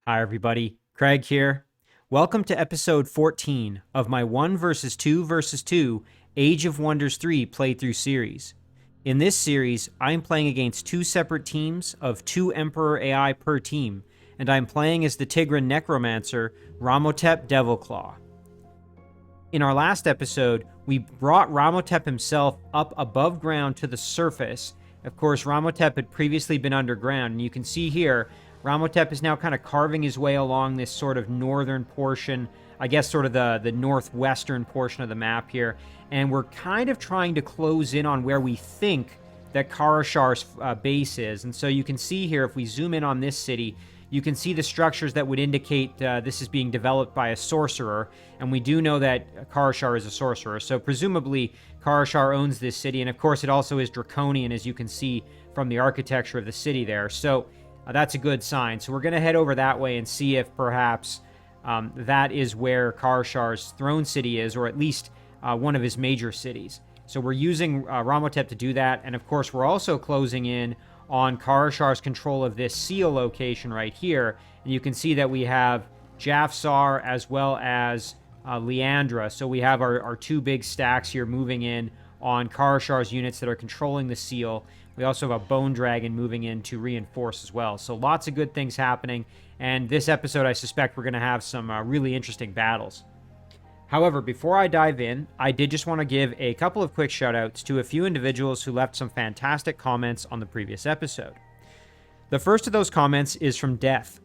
Hi, everybody. Craig here. Welcome to episode 14 of my 1 versus 2 versus 2 Age of Wonders 3 playthrough series. In this series, I am playing against two separate teams of 2 Emperor AI per team, and I am playing as the Tigran Necromancer, Ramhotep Devilclaw. In our last episode, we brought Ramhotep himself up above ground to the surface. Of course, Ramhotep had previously been underground, and you can see here Ramhotep is now kind of carving his way along this sort of northern portion, I guess sort of the northwestern portion of the map here, and we're kind of trying to close in on where we think that Karashar's base is. And so you can see here, if we zoom in on this city, you can see the structures that would indicate this is being developed by a sorcerer, and we do know that Karashar is a sorcerer, so presumably Karashar owns this city, and of course it also is draconian, as you can see from the architecture of the city there. So that's a good sign. So we're going to head over that way and see if perhaps that is where Karashar's throne city is, or at least one of his major cities. So we're using Ramhotep to do that, and of course we're also closing in on Karashar's control of this seal location right here. And you can see that we have Jafsar as well as Leandra. So we have our two big stacks here moving in on Karashar's units that are controlling the seal. We also have a Bone Dragon moving in to reinforce as well. So lots of good things happening. And this episode, I suspect we're going to have some really interesting battles. However, before I dive in, I did just want to give a couple of quick shout-outs to a few individuals who left some fantastic comments on the previous episode. The first of those comments is from Death.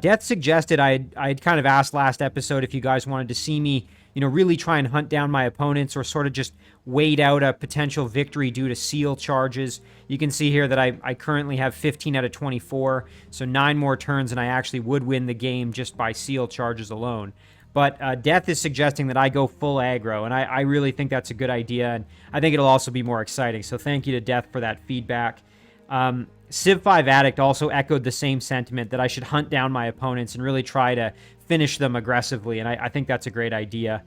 Death suggested I'd kind of asked last episode if you guys wanted to see me, really try and hunt down my opponents or sort of just wait out a potential victory due to seal charges. You can see here that I currently have 15 out of 24, so 9 more turns and I actually would win the game just by seal charges alone. But Death is suggesting that I go full aggro, and I really think that's a good idea, and I think it'll also be more exciting, so thank you to Death for that feedback. Civ 5 Addict also echoed the same sentiment, that I should hunt down my opponents and really try to finish them aggressively, and I think that's a great idea.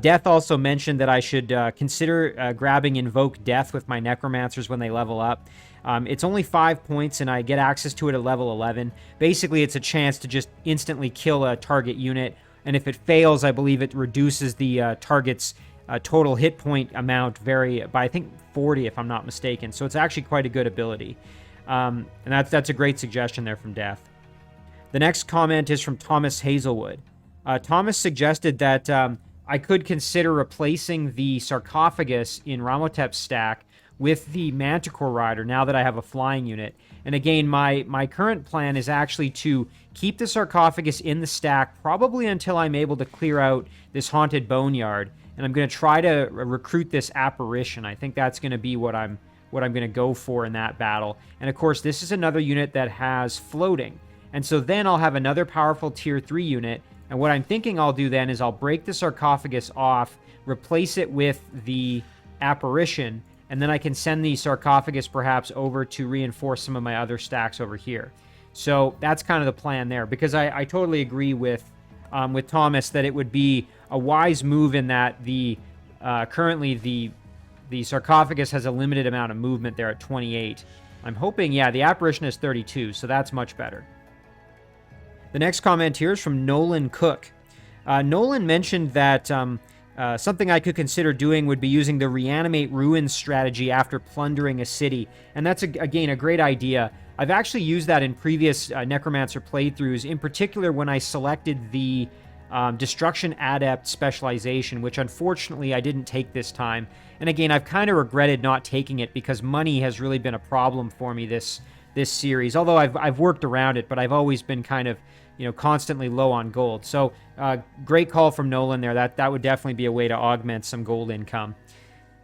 Death also mentioned that I should consider grabbing Invoke Death with my Necromancers when they level up. It's only 5 points, and I get access to it at level 11. Basically, it's a chance to just instantly kill a target unit, and if it fails, I believe it reduces the target's total hit point amount by, I think, 40, if I'm not mistaken. So it's actually quite a good ability. And that's a great suggestion there from Death. The next comment is from Thomas Hazelwood. Thomas suggested that I could consider replacing the sarcophagus in Ramhotep's stack with the Manticore Rider now that I have a flying unit. And again, my current plan is actually to keep the sarcophagus in the stack probably until I'm able to clear out this haunted boneyard. And I'm going to try to recruit this apparition. I think that's going to be what I'm going to go for in that battle. And of course, this is another unit that has floating. And so then I'll have another powerful tier 3 unit. And what I'm thinking I'll do then is I'll break the sarcophagus off, replace it with the apparition, and then I can send the sarcophagus perhaps over to reinforce some of my other stacks over here. So that's kind of the plan there, because I totally agree with Thomas that it would be a wise move in that currently the sarcophagus has a limited amount of movement there at 28. I'm hoping, yeah, the apparition is 32, so that's much better. The next comment here is from Nolan Cook. Nolan mentioned that something I could consider doing would be using the Reanimate Ruins strategy after plundering a city. And that's, again, a great idea. I've actually used that in previous Necromancer playthroughs, in particular when I selected the Destruction Adept specialization, which unfortunately I didn't take this time. And again, I've kind of regretted not taking it because money has really been a problem for me this series. Although I've worked around it, but I've always been kind of constantly low on gold. So great call from Nolan there. That would definitely be a way to augment some gold income.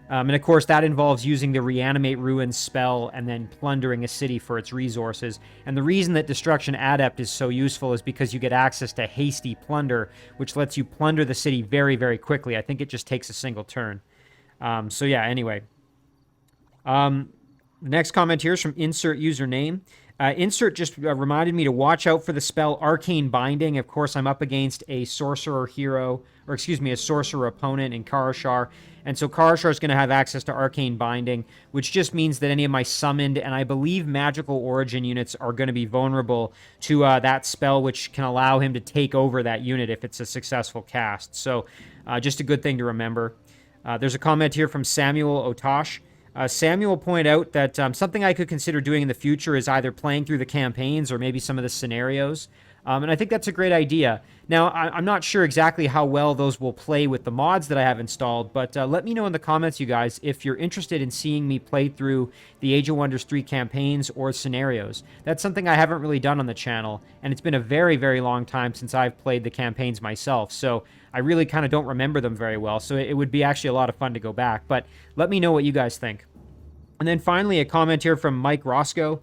And of course, that involves using the Reanimate Ruins spell and then plundering a city for its resources. And the reason that Destruction Adept is so useful is because you get access to Hasty Plunder, which lets you plunder the city very, very quickly. I think it just takes a single turn. So yeah, anyway. The next comment here is from Insert Username. Insert just reminded me to watch out for the spell Arcane Binding. Of course, I'm up against a sorcerer hero, or excuse me, a sorcerer opponent in Karashar. And so Karashar is going to have access to Arcane Binding, which just means that any of my summoned and I believe magical origin units are going to be vulnerable to that spell, which can allow him to take over that unit if it's a successful cast. So just a good thing to remember. There's a comment here from Samuel Otosh. Samuel pointed out that something I could consider doing in the future is either playing through the campaigns or maybe some of the scenarios. And I think that's a great idea. Now, I'm not sure exactly how well those will play with the mods that I have installed, but let me know in the comments, you guys, if you're interested in seeing me play through the Age of Wonders 3 campaigns or scenarios. That's something I haven't really done on the channel, and it's been a very, very long time since I've played the campaigns myself, so I really kind of don't remember them very well, so it would be actually a lot of fun to go back. But let me know what you guys think. And then finally, a comment here from Mike Roscoe.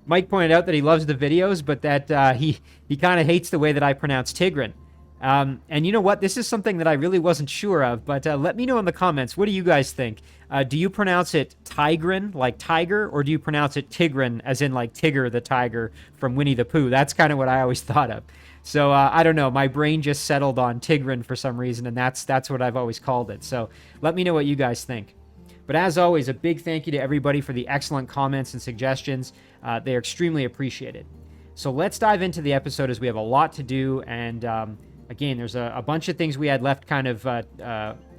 Mike pointed out that he loves the videos, but that he kind of hates the way that I pronounce Tigran. And you know what? This is something that I really wasn't sure of, but let me know in the comments. What do you guys think? Do you pronounce it Tigran, like tiger, or do you pronounce it Tigran, as in like Tigger the tiger from Winnie the Pooh? That's kind of what I always thought of. So I don't know. My brain just settled on Tigran for some reason, and that's what I've always called it. So let me know what you guys think. But as always, a big thank you to everybody for the excellent comments and suggestions. They are extremely appreciated. So let's dive into the episode as we have a lot to do. And again, there's a bunch of things we had left kind of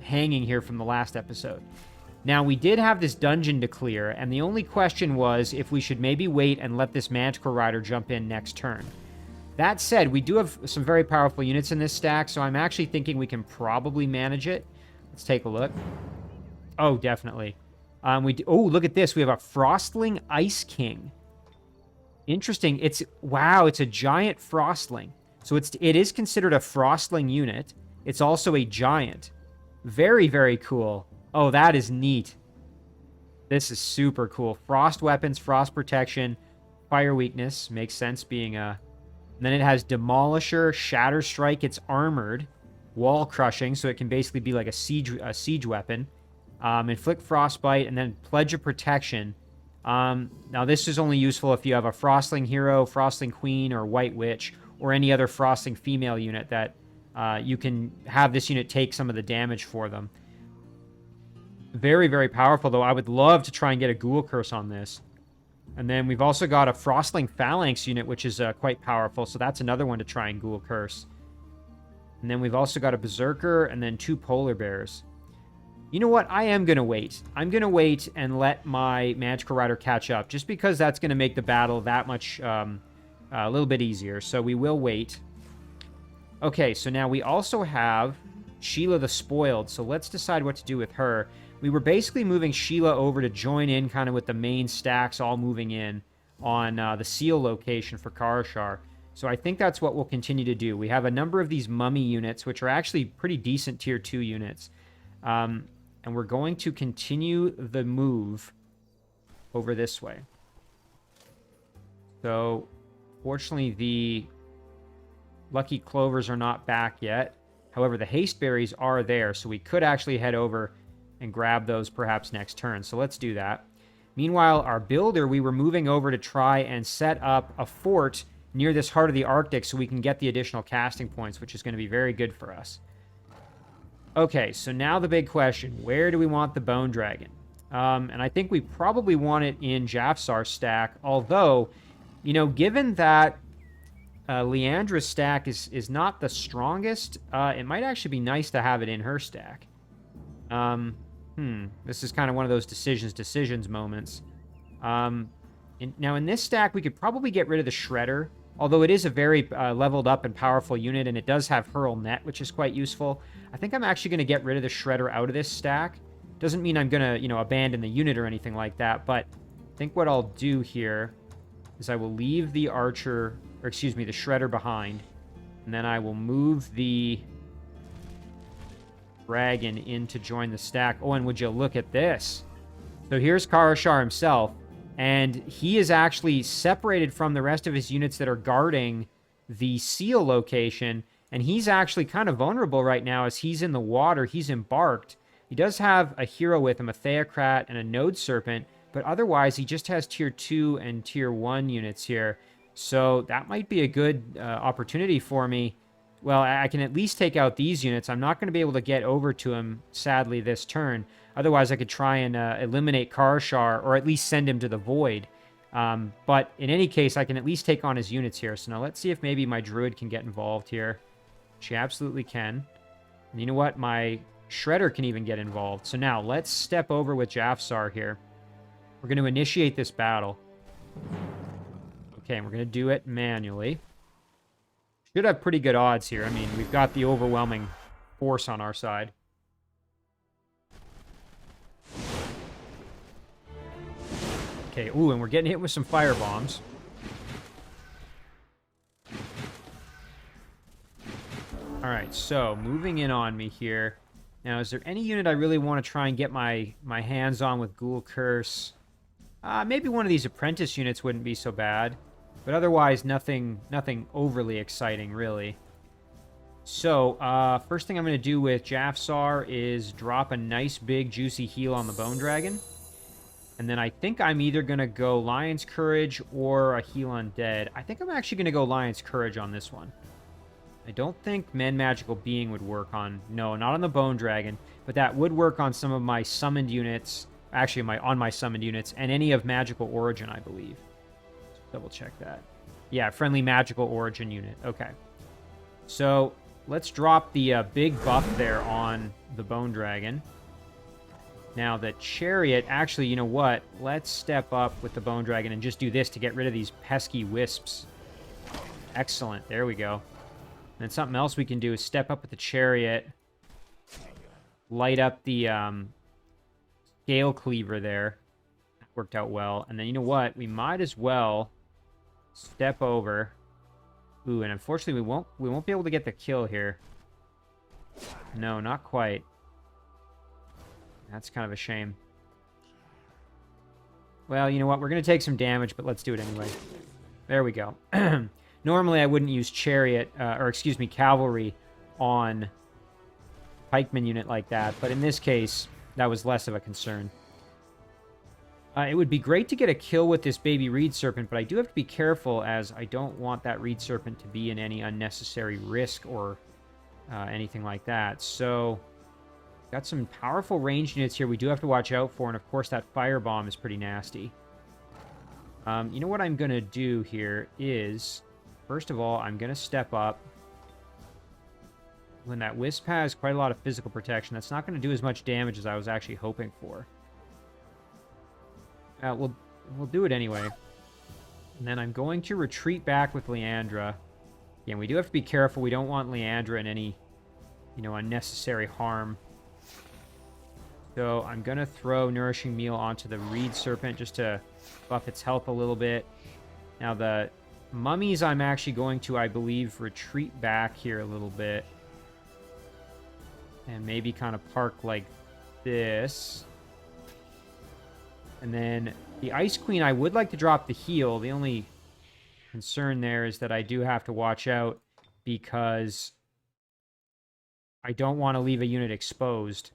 hanging here from the last episode. Now, we did have this dungeon to clear, and the only question was if we should maybe wait and let this Manticore Rider jump in next turn. That said, we do have some very powerful units in this stack, so I'm actually thinking we can probably manage it. Let's take a look. Oh, definitely. Oh, look at this. We have a Frostling Ice King. Interesting. Wow, it's a giant Frostling. So it is considered a Frostling unit. It's also a giant. Very, very cool. Oh, that is neat. This is super cool. Frost weapons, frost protection, fire weakness. Makes sense being a... And then it has Demolisher, Shatter Strike. It's armored. Wall Crushing, so it can basically be like a siege weapon. Inflict Frostbite, and then Pledge of Protection. Now, this is only useful if you have a Frostling Hero, Frostling Queen, or White Witch, or any other Frostling female unit that you can have this unit take some of the damage for them. Very, very powerful, though. I would love to try and get a Ghoul Curse on this. And then we've also got a Frostling Phalanx unit, which is quite powerful, so that's another one to try and Ghoul Curse. And then we've also got a Berserker, and then 2 Polar Bears. You know what? I am going to wait. I'm going to wait and let my Manticore Rider catch up, just because that's going to make the battle that much, a little bit easier. So we will wait. Okay, so now we also have Sheila the Spoiled, so let's decide what to do with her. We were basically moving Sheila over to join in kind of with the main stacks all moving in on the seal location for Karashar. So I think that's what we'll continue to do. We have a number of these mummy units, which are actually pretty decent tier 2 units. And we're going to continue the move over this way. So, fortunately, the Lucky Clovers are not back yet. However, the Haste Berries are there, so we could actually head over and grab those perhaps next turn. So let's do that. Meanwhile, our builder, we were moving over to try and set up a fort near this Heart of the Arctic so we can get the additional casting points, which is going to be very good for us. Okay, so now the big question. Where do we want the Bone Dragon? And I think we probably want it in Jafsar's stack, although, you know, given that Leandra's stack is not the strongest, it might actually be nice to have it in her stack. This is kind of one of those decisions moments. Now, in this stack, we could probably get rid of the Shredder, although it is a very leveled up and powerful unit, and it does have Hurl Net, which is quite useful. I think I'm actually going to get rid of the Shredder out of this stack. Doesn't mean I'm going to, you know, abandon the unit or anything like that, but I think what I'll do here is I will leave the Archer, or excuse me, the Shredder behind, and then I will move the Dragon in to join the stack. Oh, and would you look at this? So here's Karashar himself, and he is actually separated from the rest of his units that are guarding the seal location, and he's actually kind of vulnerable right now as he's in the water. He's embarked. He does have a hero with him, a Theocrat and a Node Serpent, But otherwise, he just has tier 2 and tier 1 units here. So that might be a good opportunity for me. Well, I can at least take out these units. I'm not going to be able to get over to him, sadly, this turn. Otherwise, I could try and eliminate Karashar, or at least send him to the Void. But in any case, I can at least take on his units here. So now let's see if maybe my Druid can get involved here. She absolutely can. And you know what? My Shredder can even get involved. So now let's step over with Jafsar here. We're going to initiate this battle. Okay, and we're going to do it manually. Should have pretty good odds here. I mean, we've got the overwhelming force on our side. Okay, ooh, and we're getting hit with some fire bombs. Alright, so moving in on me here. Now, is there any unit I really want to try and get my hands on with Ghoul Curse? Maybe one of these apprentice units wouldn't be so bad. But otherwise, nothing overly exciting, really. So, first thing I'm going to do with Jafsar is drop a nice, big, juicy heal on the Bone Dragon. And then I think I'm either going to go Lion's Courage or a heal undead. I think I'm actually going to go Lion's Courage on this one. I don't think Men Magical Being would work on... No, not on the Bone Dragon. But that would work on some of my summoned units. Actually, on my summoned units. And any of Magical Origin, I believe. Double check that. Yeah, friendly Magical Origin unit. Okay. So, let's drop the big buff there on the Bone Dragon. Now, the Chariot... Actually, you know what? Let's step up with the Bone Dragon and just do this to get rid of these pesky wisps. Excellent. There we go. And then something else we can do is step up with the Chariot. Light up the Scale Cleaver there. That worked out well. And then, you know what? We might as well step over. Ooh, and unfortunately, we won't be able to get the kill here. No, not quite. That's kind of a shame. Well, you know what? We're going to take some damage, but let's do it anyway. There we go. Normally, I wouldn't use Chariot, or excuse me, Cavalry on Pikeman unit like that, but in this case, that was less of a concern. It would be great to get a kill with this baby Reed Serpent, but I do have to be careful as I don't want that Reed Serpent to be in any unnecessary risk or anything like that. So, got some powerful ranged units here we do have to watch out for, and of course that Firebomb is pretty nasty. You know what I'm going to do here is, first of all, I'm going to step up. When that Wisp has quite a lot of physical protection, that's not going to do as much damage as I was actually hoping for. We'll do it anyway. And then I'm going to retreat back with Leandra. Again, we do have to be careful. We don't want Leandra in any, unnecessary harm. So I'm going to throw Nourishing Meal onto the Reed Serpent just to buff its health a little bit. Now the mummies I'm actually going to, I believe, retreat back here a little bit. And maybe kind of park like this. And then the Ice Queen, I would like to drop the heal. The only concern there is that I do have to watch out because I don't want to leave a unit exposed.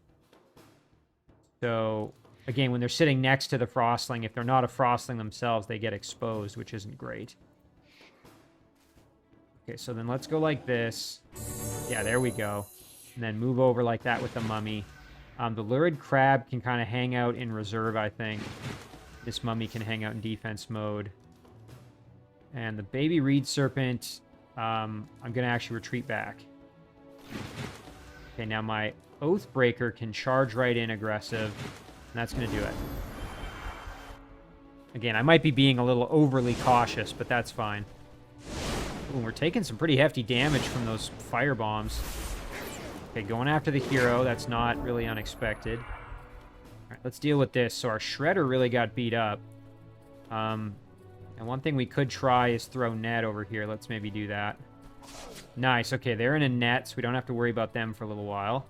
So, again, when they're sitting next to the Frostling, if they're not a Frostling themselves, they get exposed, which isn't great. Okay, so then let's go like this. Yeah, there we go. And then move over like that with the Mummy. The Lurid Crab can kind of hang out in reserve, I think. This Mummy can hang out in defense mode. And the Baby Reed Serpent, I'm going to actually retreat back. Okay, now my Oathbreaker can charge right in aggressive. And that's going to do it. Again, I might be being a little overly cautious, but that's fine. Ooh, we're taking some pretty hefty damage from those fire bombs. Okay, going after the hero. That's not really unexpected. All right, let's deal with this. So our Shredder really got beat up. And one thing we could try is throw net over here. Let's maybe do that. Nice. Okay, they're in a net, so we don't have to worry about them for a little while.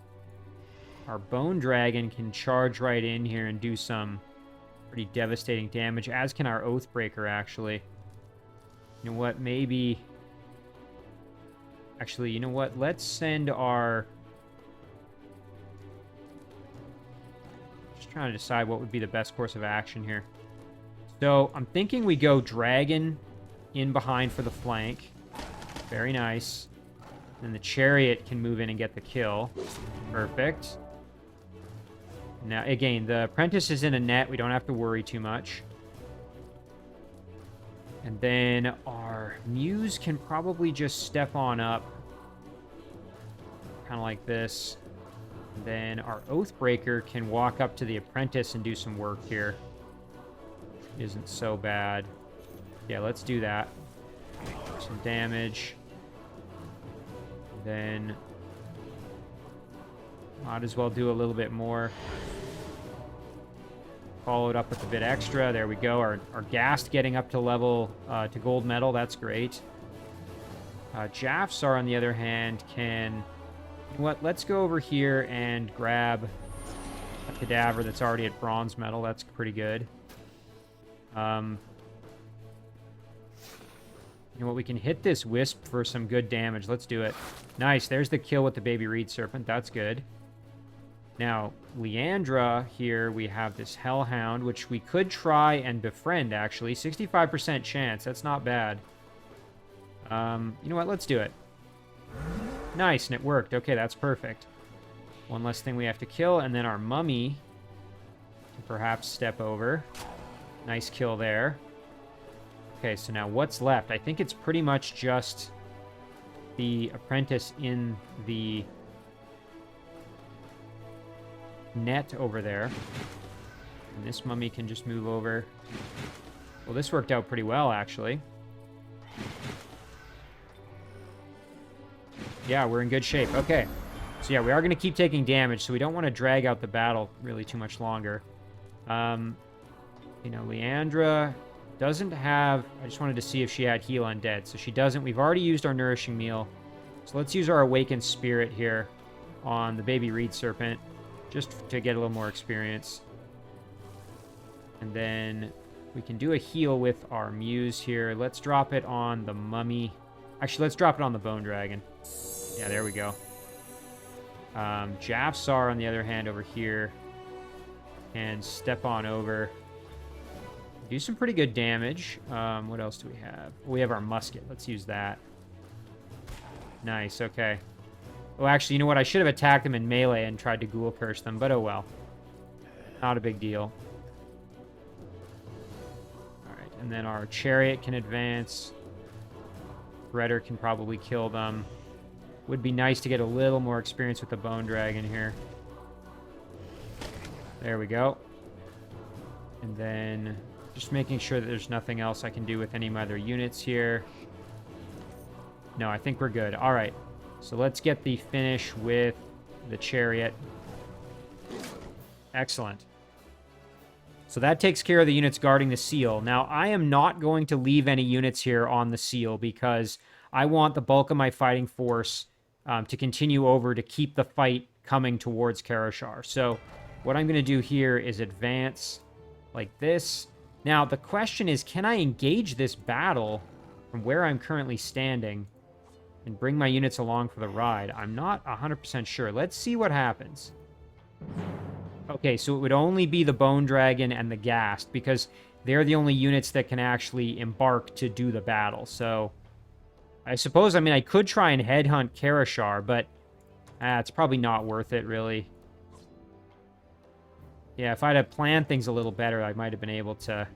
Our Bone Dragon can charge right in here and do some pretty devastating damage, as can our Oathbreaker, actually. You know what? Maybe... Actually, you know what? Let's send our... Just trying to decide what would be the best course of action here. So I'm thinking we go dragon in behind for the flank. Very nice. And the chariot can move in and get the kill. Perfect. Now, again, the apprentice is in a net. We don't have to worry too much. And then our muse can probably just step on up. Kind of like this. And then our Oathbreaker can walk up to the apprentice and do some work here. Isn't so bad. Yeah, let's do that. Some damage. Then might as well do a little bit more. Followed up with a bit extra. There we go. Our Ghast getting up to level to gold medal. That's great. Jafsar, on the other hand, can... You know what? Let's go over here and grab a cadaver that's already at bronze medal. That's pretty good. You know what? We can hit this Wisp for some good damage. Let's do it. Nice. There's the kill with the baby reed serpent. That's good. Now, Leandra here, we have this Hellhound, which we could try and befriend, actually. 65% chance. That's not bad. You know what? Let's do it. Nice, and it worked. Okay, that's perfect. One less thing we have to kill, and then our mummy can perhaps step over. Nice kill there. Okay, so now what's left? I think it's pretty much just the apprentice in the net over there. And this mummy can just move over. Well, this worked out pretty well, actually. Yeah, we're in good shape. Okay. So yeah, we are going to keep taking damage, so we don't want to drag out the battle really too much longer. You know, Leandra doesn't have... I just wanted to see if she had heal undead. So she doesn't. We've already used our nourishing meal. So let's use our awakened spirit here on the baby reed serpent, just to get a little more experience. And then we can do a heal with our muse here. Let's drop it on the mummy. Actually, let's drop it on the bone dragon. Yeah, there we go. Jafsar, on the other hand, over here, can step on over. Do some pretty good damage. What else do we have? We have our musket. Let's use that. Nice, okay. Oh, actually, you know what? I should have attacked them in melee and tried to ghoul curse them, but oh well. Not a big deal. Alright, and then our chariot can advance. Redder can probably kill them. Would be nice to get a little more experience with the bone dragon here. There we go. And then just making sure that there's nothing else I can do with any of my other units here. No, I think we're good. All right. So let's get the finish with the chariot. Excellent. So that takes care of the units guarding the seal. Now, I am not going to leave any units here on the seal because I want the bulk of my fighting force to continue over to keep the fight coming towards Karashar. So what I'm going to do here is advance like this. Now, the question is, can I engage this battle from where I'm currently standing and bring my units along for the ride? I'm not 100% sure. Let's see what happens. Okay, so it would only be the Bone Dragon and the Ghast, because they're the only units that can actually embark to do the battle. So I suppose, I mean, I could try and headhunt Karashar, but it's probably not worth it, really. Yeah, if I'd have planned things a little better, I might have been able to...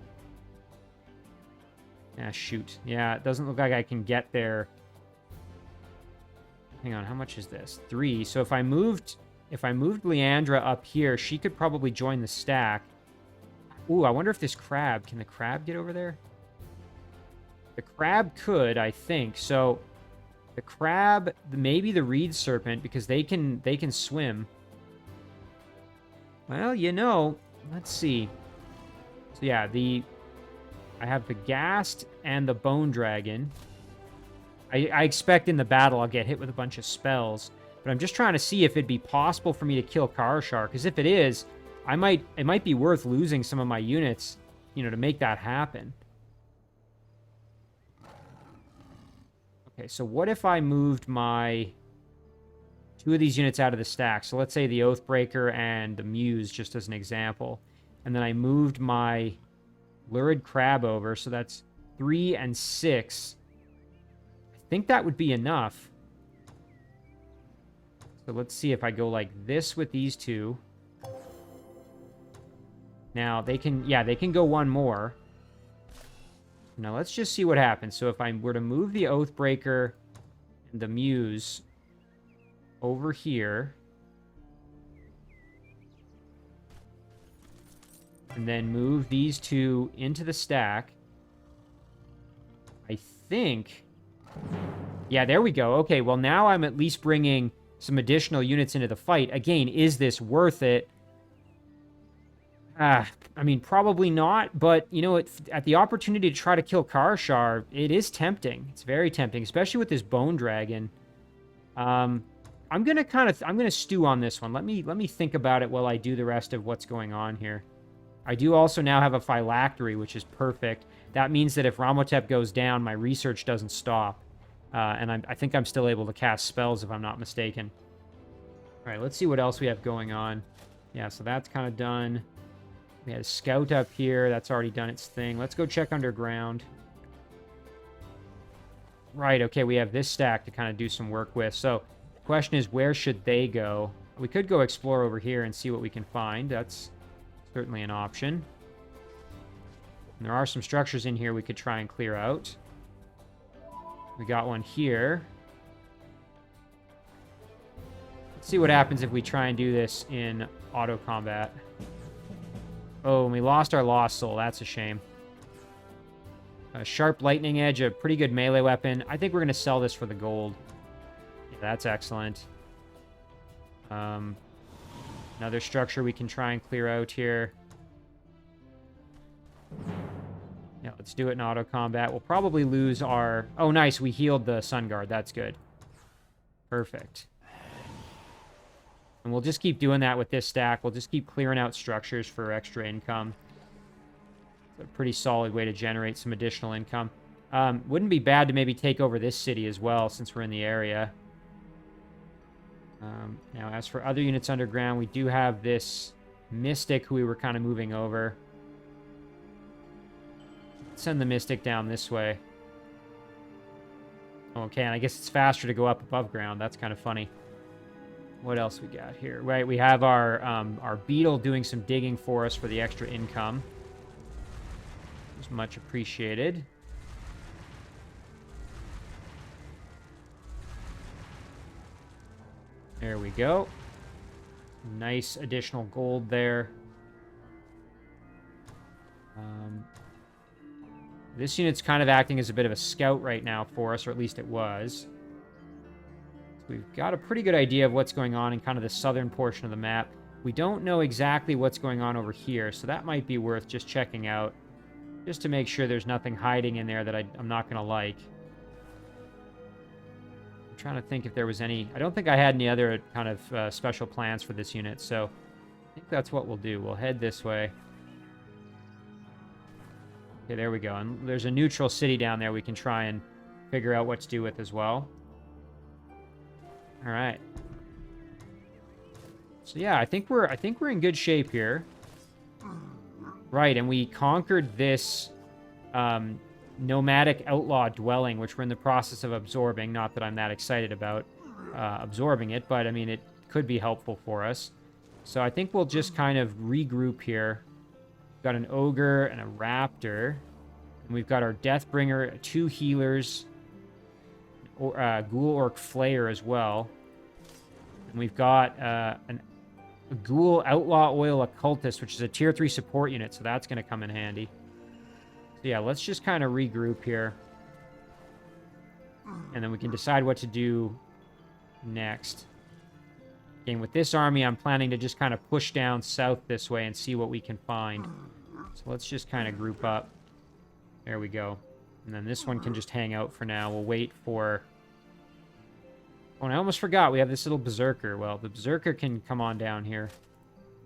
shoot. Yeah, it doesn't look like I can get there. Hang on, how much is this? 3. So if I moved Leandra up here, she could probably join the stack. Ooh, I wonder if this crab... Can the crab get over there? The crab could, I think. So the crab, maybe the reed serpent, because they can swim. Well, you know, let's see. So yeah, I have the Ghast and the Bone Dragon. I expect in the battle I'll get hit with a bunch of spells, but I'm just trying to see if it'd be possible for me to kill Karashar, because if it is, it might be worth losing some of my units, you know, to make that happen. Okay, so what if I moved my 2 of these units out of the stack? So let's say the Oathbreaker and the Muse, just as an example. And then I moved my Lurid Crab over, so that's 3 and 6. I think that would be enough. So let's see if I go like this with these two. Now, they can go one more. Now, let's just see what happens. So if I were to move the Oathbreaker and the Muse over here, and then move these two into the stack, I think... Yeah, there we go. Okay, well, now I'm at least bringing some additional units into the fight. Again, is this worth it? I mean, probably not, but, you know, at the opportunity to try to kill Karashar, it is tempting. It's very tempting, especially with this Bone Dragon. I'm gonna stew on this one. Let me think about it while I do the rest of what's going on here. I do also now have a Phylactery, which is perfect. That means that if Ramhotep goes down, my research doesn't stop. And I think I'm still able to cast spells, if I'm not mistaken. All right, let's see what else we have going on. Yeah, so that's kind of done. We had a scout up here. That's already done its thing. Let's go check underground. Right, okay, we have this stack to kind of do some work with. So the question is, where should they go? We could go explore over here and see what we can find. That's certainly an option. And there are some structures in here we could try and clear out. We got one here. Let's see what happens if we try and do this in auto combat. Oh, and we lost our Lost Soul. That's a shame. A Sharp Lightning Edge, a pretty good melee weapon. I think we're going to sell this for the gold. Yeah, that's excellent. Another structure we can try and clear out here. Yeah, let's do it in auto combat. We'll probably lose our... Oh, nice. We healed the Sun Guard. That's good. Perfect. And we'll just keep doing that with this stack. We'll just keep clearing out structures for extra income. It's a pretty solid way to generate some additional income. Wouldn't be bad to maybe take over this city as well, since we're in the area. Now, as for other units underground, we do have this Mystic who we were kind of moving over. Let's send the Mystic down this way. Okay, and I guess it's faster to go up above ground. That's kind of funny. What else we got here? Right, we have our Beetle doing some digging for us for the extra income. It's much appreciated. There we go. Nice additional gold there. This unit's kind of acting as a bit of a scout right now for us, or at least it was. So we've got a pretty good idea of what's going on in kind of the southern portion of the map. We don't know exactly what's going on over here, so that might be worth just checking out, just to make sure there's nothing hiding in there that I'm not going to like. I'm trying to think if there was any... I don't think I had any other kind of special plans for this unit, so I think that's what we'll do. We'll head this way. Okay, there we go. And there's a neutral city down there we can try and figure out what to do with as well. All right. So yeah, I think we're in good shape here. Right, and we conquered this nomadic outlaw dwelling, which we're in the process of absorbing. Not that I'm that excited about absorbing it, but I mean, it could be helpful for us. So I think we'll just kind of regroup here. We've got an ogre and a raptor, and we've got our Deathbringer, 2 healers, Ghoul Orc Flayer as well, and we've got a Ghoul Outlaw Oil Occultist, which is a tier 3 support unit, so that's going to come in handy. So yeah, let's just kind of regroup here, and then we can decide what to do next. Again, with this army, I'm planning to just kind of push down south this way and see what we can find. So let's just kind of group up. There we go. And then this one can just hang out for now. We'll wait for... Oh, and I almost forgot. We have this little Berserker. Well, the Berserker can come on down here.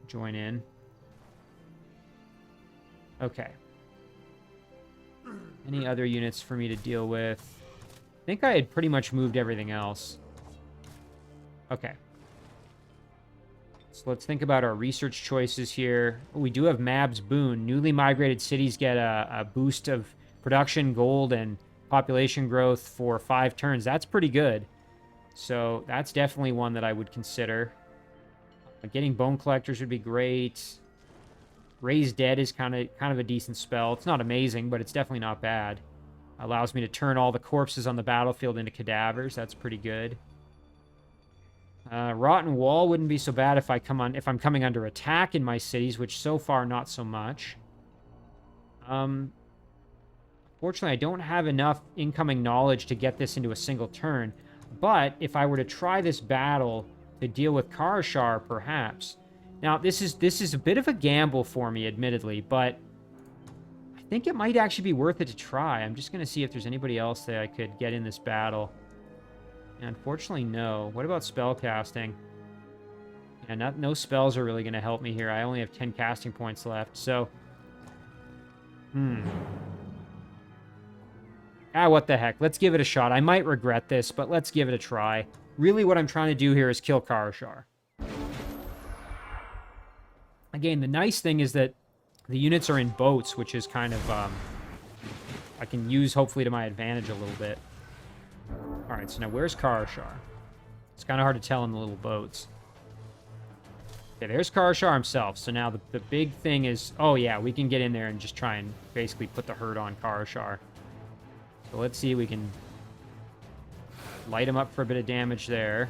Join in. Okay. Any other units for me to deal with? I think I had pretty much moved everything else. Okay. So let's think about our research choices here. We do have Mab's Boon. Newly migrated cities get a boost of production, gold, and population growth for 5 turns. That's pretty good. So that's definitely one that I would consider. Getting Bone Collectors would be great. Raise Dead is kind of a decent spell. It's not amazing, but it's definitely not bad. Allows me to turn all the corpses on the battlefield into cadavers. That's pretty good. Rotten Wall wouldn't be so bad if I'm coming under attack in my cities, which so far not so much. Fortunately, I don't have enough incoming knowledge to get this into a single turn. But if I were to try this battle to deal with Karashar, perhaps. Now, this is a bit of a gamble for me, admittedly, but I think it might actually be worth it to try. I'm just going to see if there's anybody else that I could get in this battle. And unfortunately, no. What about spell casting? Yeah, no spells are really going to help me here. I only have 10 casting points left, so... what the heck. Let's give it a shot. I might regret this, but let's give it a try. Really, what I'm trying to do here is kill Karashar. Again, the nice thing is that the units are in boats, which is kind of... I can use, hopefully, to my advantage a little bit. Alright, so now where's Karashar? It's kind of hard to tell in the little boats. Okay, there's Karashar himself. So now the big thing is... Oh, yeah, we can get in there and just try and basically put the herd on Karashar. So let's see if we can light him up for a bit of damage there.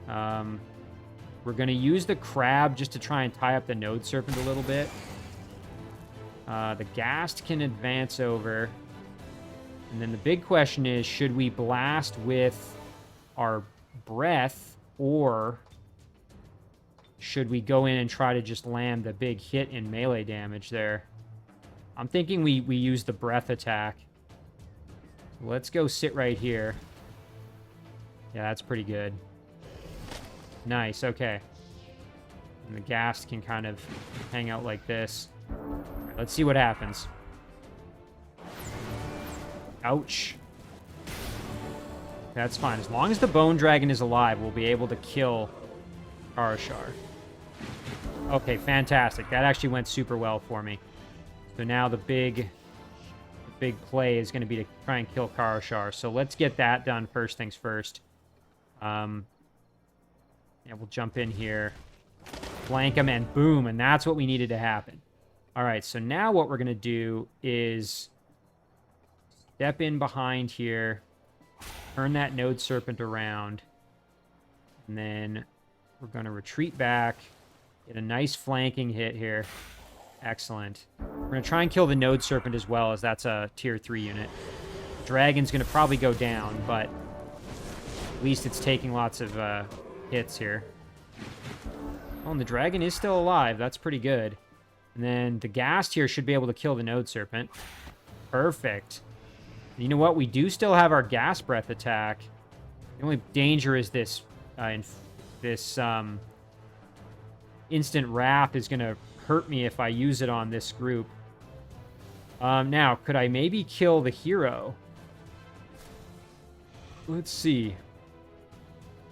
We're going to use the crab just to try and tie up the node serpent a little bit. The ghast can advance over. And then the big question is, should we blast with our breath, or should we go in and try to just land the big hit in melee damage there? I'm thinking we use the breath attack. Let's go sit right here. Yeah, that's pretty good. Nice, okay. And the ghast can kind of hang out like this. Right, let's see what happens. Ouch. That's fine. As long as the Bone Dragon is alive, we'll be able to kill Karashar. Okay, fantastic. That actually went super well for me. So now the big play is going to be to try and kill Karashar. So let's get that done first things first. Yeah, we'll jump in here, flank him, and boom, and that's what we needed to happen. All right, so now what we're going to do is step in behind here, turn that node serpent around, and then we're going to retreat back, get a nice flanking hit here. Excellent. We're going to try and kill the node serpent as well, as that's a tier 3 unit. Dragon's going to probably go down, but at least it's taking lots of hits here. Oh, and the dragon is still alive. That's pretty good. And then the ghast here should be able to kill the node serpent. Perfect. And you know what? We do still have our gas breath attack. The only danger is this instant wrath is going to hurt me if I use it on this group. Now, could I maybe kill the hero? Let's see.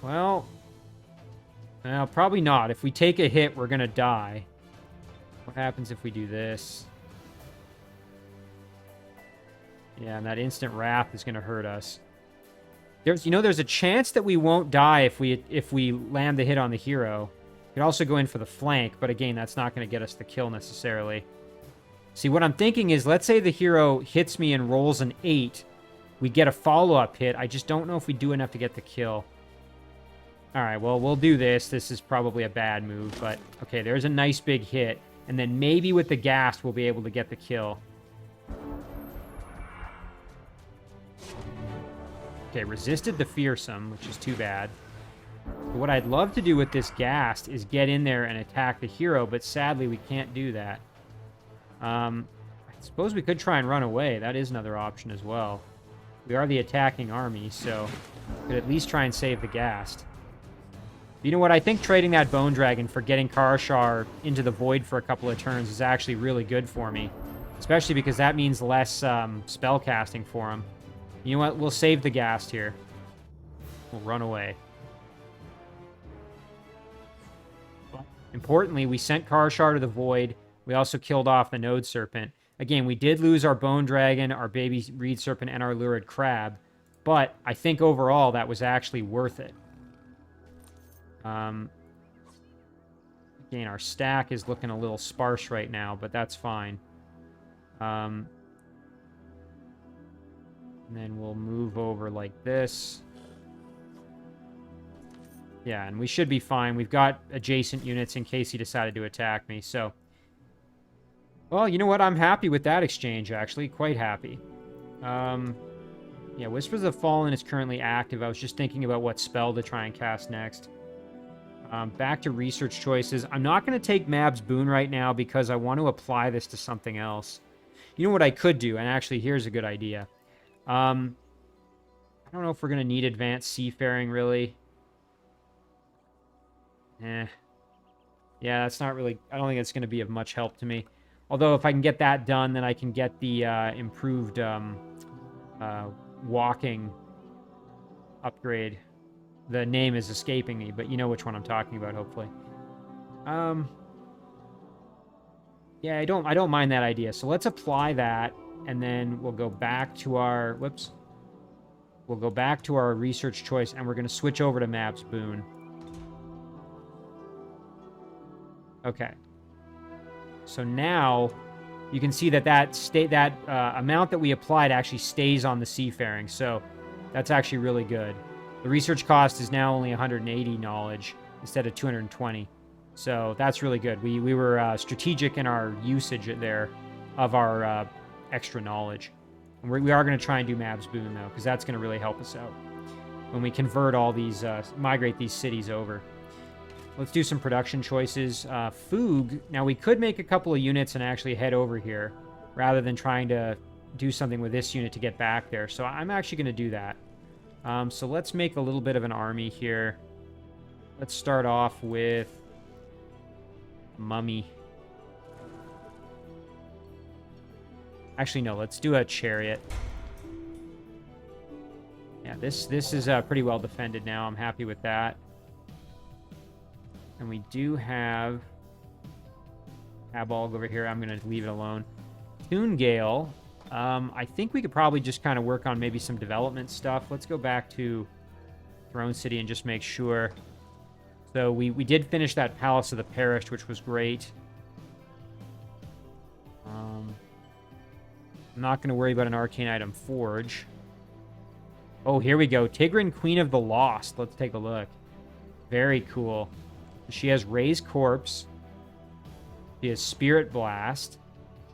Well, probably not. If we take a hit, we're going to die. What happens if we do this? Yeah, and that instant wrath is going to hurt us. There's a chance that we won't die if we land the hit on the hero. We could also go in for the flank, but again, that's not going to get us the kill necessarily. See, what I'm thinking is, let's say the hero hits me and rolls an 8. We get a follow-up hit. I just don't know if we do enough to get the kill. All right, well, we'll do this. This is probably a bad move, but okay, there's a nice big hit. And then maybe with the ghast, we'll be able to get the kill. Okay, resisted the fearsome, which is too bad. But what I'd love to do with this ghast is get in there and attack the hero, but sadly we can't do that. I suppose we could try and run away. That is another option as well. We are the attacking army, so we could at least try and save the ghast. You know what? I think trading that Bone Dragon for getting Karashar into the void for a couple of turns is actually really good for me. Especially because that means less spell casting for him. You know what? We'll save the ghast here. We'll run away. Importantly, we sent Karashar to the Void. We also killed off the Node Serpent. Again, we did lose our Bone Dragon, our Baby Reed Serpent, and our Lurid Crab. But I think overall that was actually worth it. Again, our stack is looking a little sparse right now, but that's fine. And then we'll move over like this. Yeah, and we should be fine. We've got adjacent units in case he decided to attack me, so... Well, you know what? I'm happy with that exchange, actually. Quite happy. Yeah, Whispers of the Fallen is currently active. I was just thinking about what spell to try and cast next. Back to research choices. I'm not going to take Mab's Boon right now because I want to apply this to something else. You know what I could do? And actually, here's a good idea. I don't know if we're going to need Advanced Seafaring, really. Yeah, that's not really... I don't think it's going to be of much help to me. Although, if I can get that done, then I can get the improved walking upgrade. The name is escaping me, but you know which one I'm talking about, hopefully. Yeah, I don't mind that idea. So let's apply that, and then we'll go back to our... Whoops. We'll go back to our research choice, and we're going to switch over to Mab's Boon. Okay. So now you can see that that amount that we applied actually stays on the Seafaring. So that's actually really good. The research cost is now only 180 knowledge instead of 220. So that's really good. We were strategic in our usage there of our extra knowledge. And we are going to try and do Mab's Boon, though, because that's going to really help us out when we convert all these, migrate these cities over. Let's do some production choices. Foog. Now, we could make a couple of units and actually head over here rather than trying to do something with this unit to get back there. So I'm actually going to do that. So let's make a little bit of an army here. Let's start off with Mummy. Actually, no. Let's do a Chariot. Yeah, this is pretty well defended now. I'm happy with that. And we do have Abolg over here. I'm going to leave it alone. Toongale. I think we could probably just kind of work on maybe some development stuff. Let's go back to Throne City and just make sure. So we did finish that Palace of the Perished, which was great. I'm not going to worry about an Arcane Item Forge. Oh, here we go. Tigran, Queen of the Lost. Let's take a look. Very cool. She has Raise Corpse. She has Spirit Blast.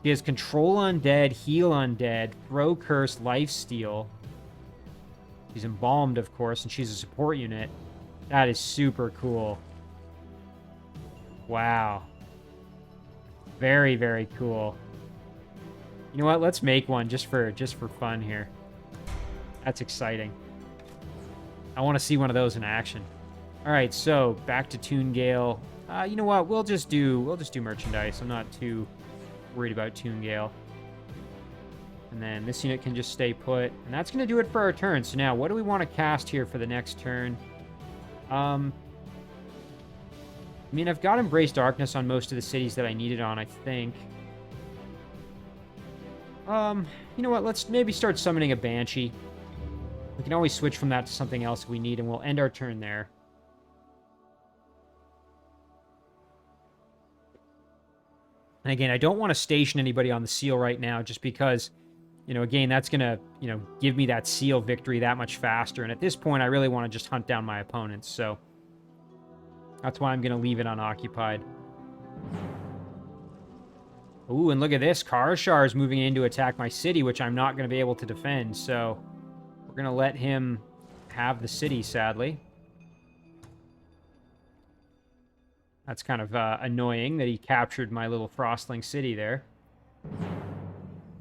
She has Control Undead, Heal Undead, Throw Curse, Lifesteal. She's Embalmed, of course, and she's a support unit. That is super cool. Wow. Very, very cool. You know what? Let's make one just for fun here. That's exciting. I want to see one of those in action. All right, so back to Toongale. You know what? We'll just do merchandise. I'm not too worried about Toongale. And then this unit can just stay put, and that's going to do it for our turn. So now, what do we want to cast here for the next turn? I mean, I've got Embrace Darkness on most of the cities that I needed on, I think. You know what? Let's maybe start summoning a Banshee. We can always switch from that to something else if we need, and we'll end our turn there. And again, I don't want to station anybody on the seal right now just because, you know, again, that's going to, you know, give me that seal victory that much faster. And at this point, I really want to just hunt down my opponents. So that's why I'm going to leave it unoccupied. Ooh, and look at this. Karashar is moving in to attack my city, which I'm not going to be able to defend. So we're going to let him have the city, sadly. That's kind of annoying that he captured my little Frostling city there.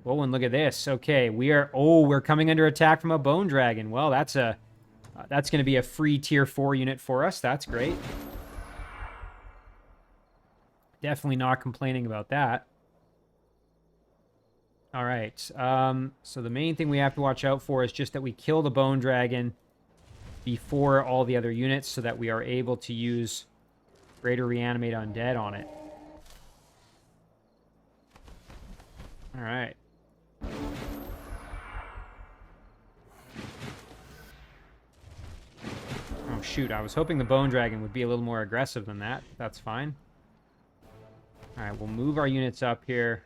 Oh, and look at this. Okay, we're coming under attack from a Bone Dragon. Well, that's going to be a free tier 4 unit for us. That's great. Definitely not complaining about that. All right. So the main thing we have to watch out for is just that we kill the Bone Dragon before all the other units so that we are able to use Greater Reanimate Undead on it. Alright. Oh shoot, I was hoping the Bone Dragon would be a little more aggressive than that. That's fine. Alright, we'll move our units up here.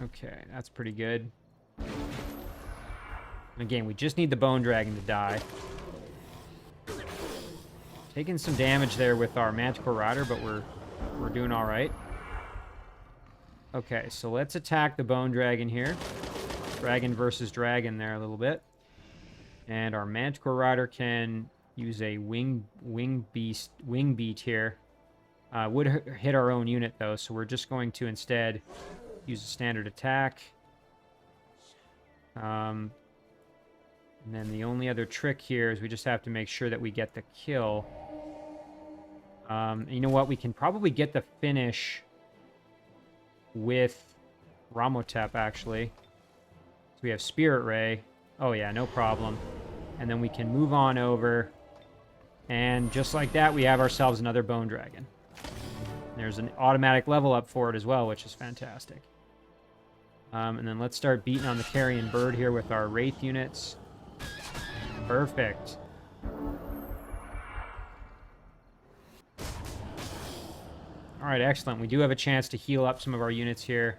Okay, that's pretty good. Again, we just need the Bone Dragon to die. Taking some damage there with our Manticore Rider, but we're doing all right. Okay, so let's attack the Bone Dragon here. Dragon versus dragon there a little bit. And our Manticore Rider can use a wing beat here. Would hit our own unit though, so we're just going to instead use a standard attack. And then the only other trick here is we just have to make sure that we get the kill. You know what? We can probably get the finish with Ramhotep, actually. So we have Spirit Ray. Oh, yeah, no problem. And then we can move on over. And just like that, we have ourselves another Bone Dragon. There's an automatic level up for it as well, which is fantastic. And then let's start beating on the Carrion Bird here with our Wraith units. Perfect. Alright, excellent. We do have a chance to heal up some of our units here.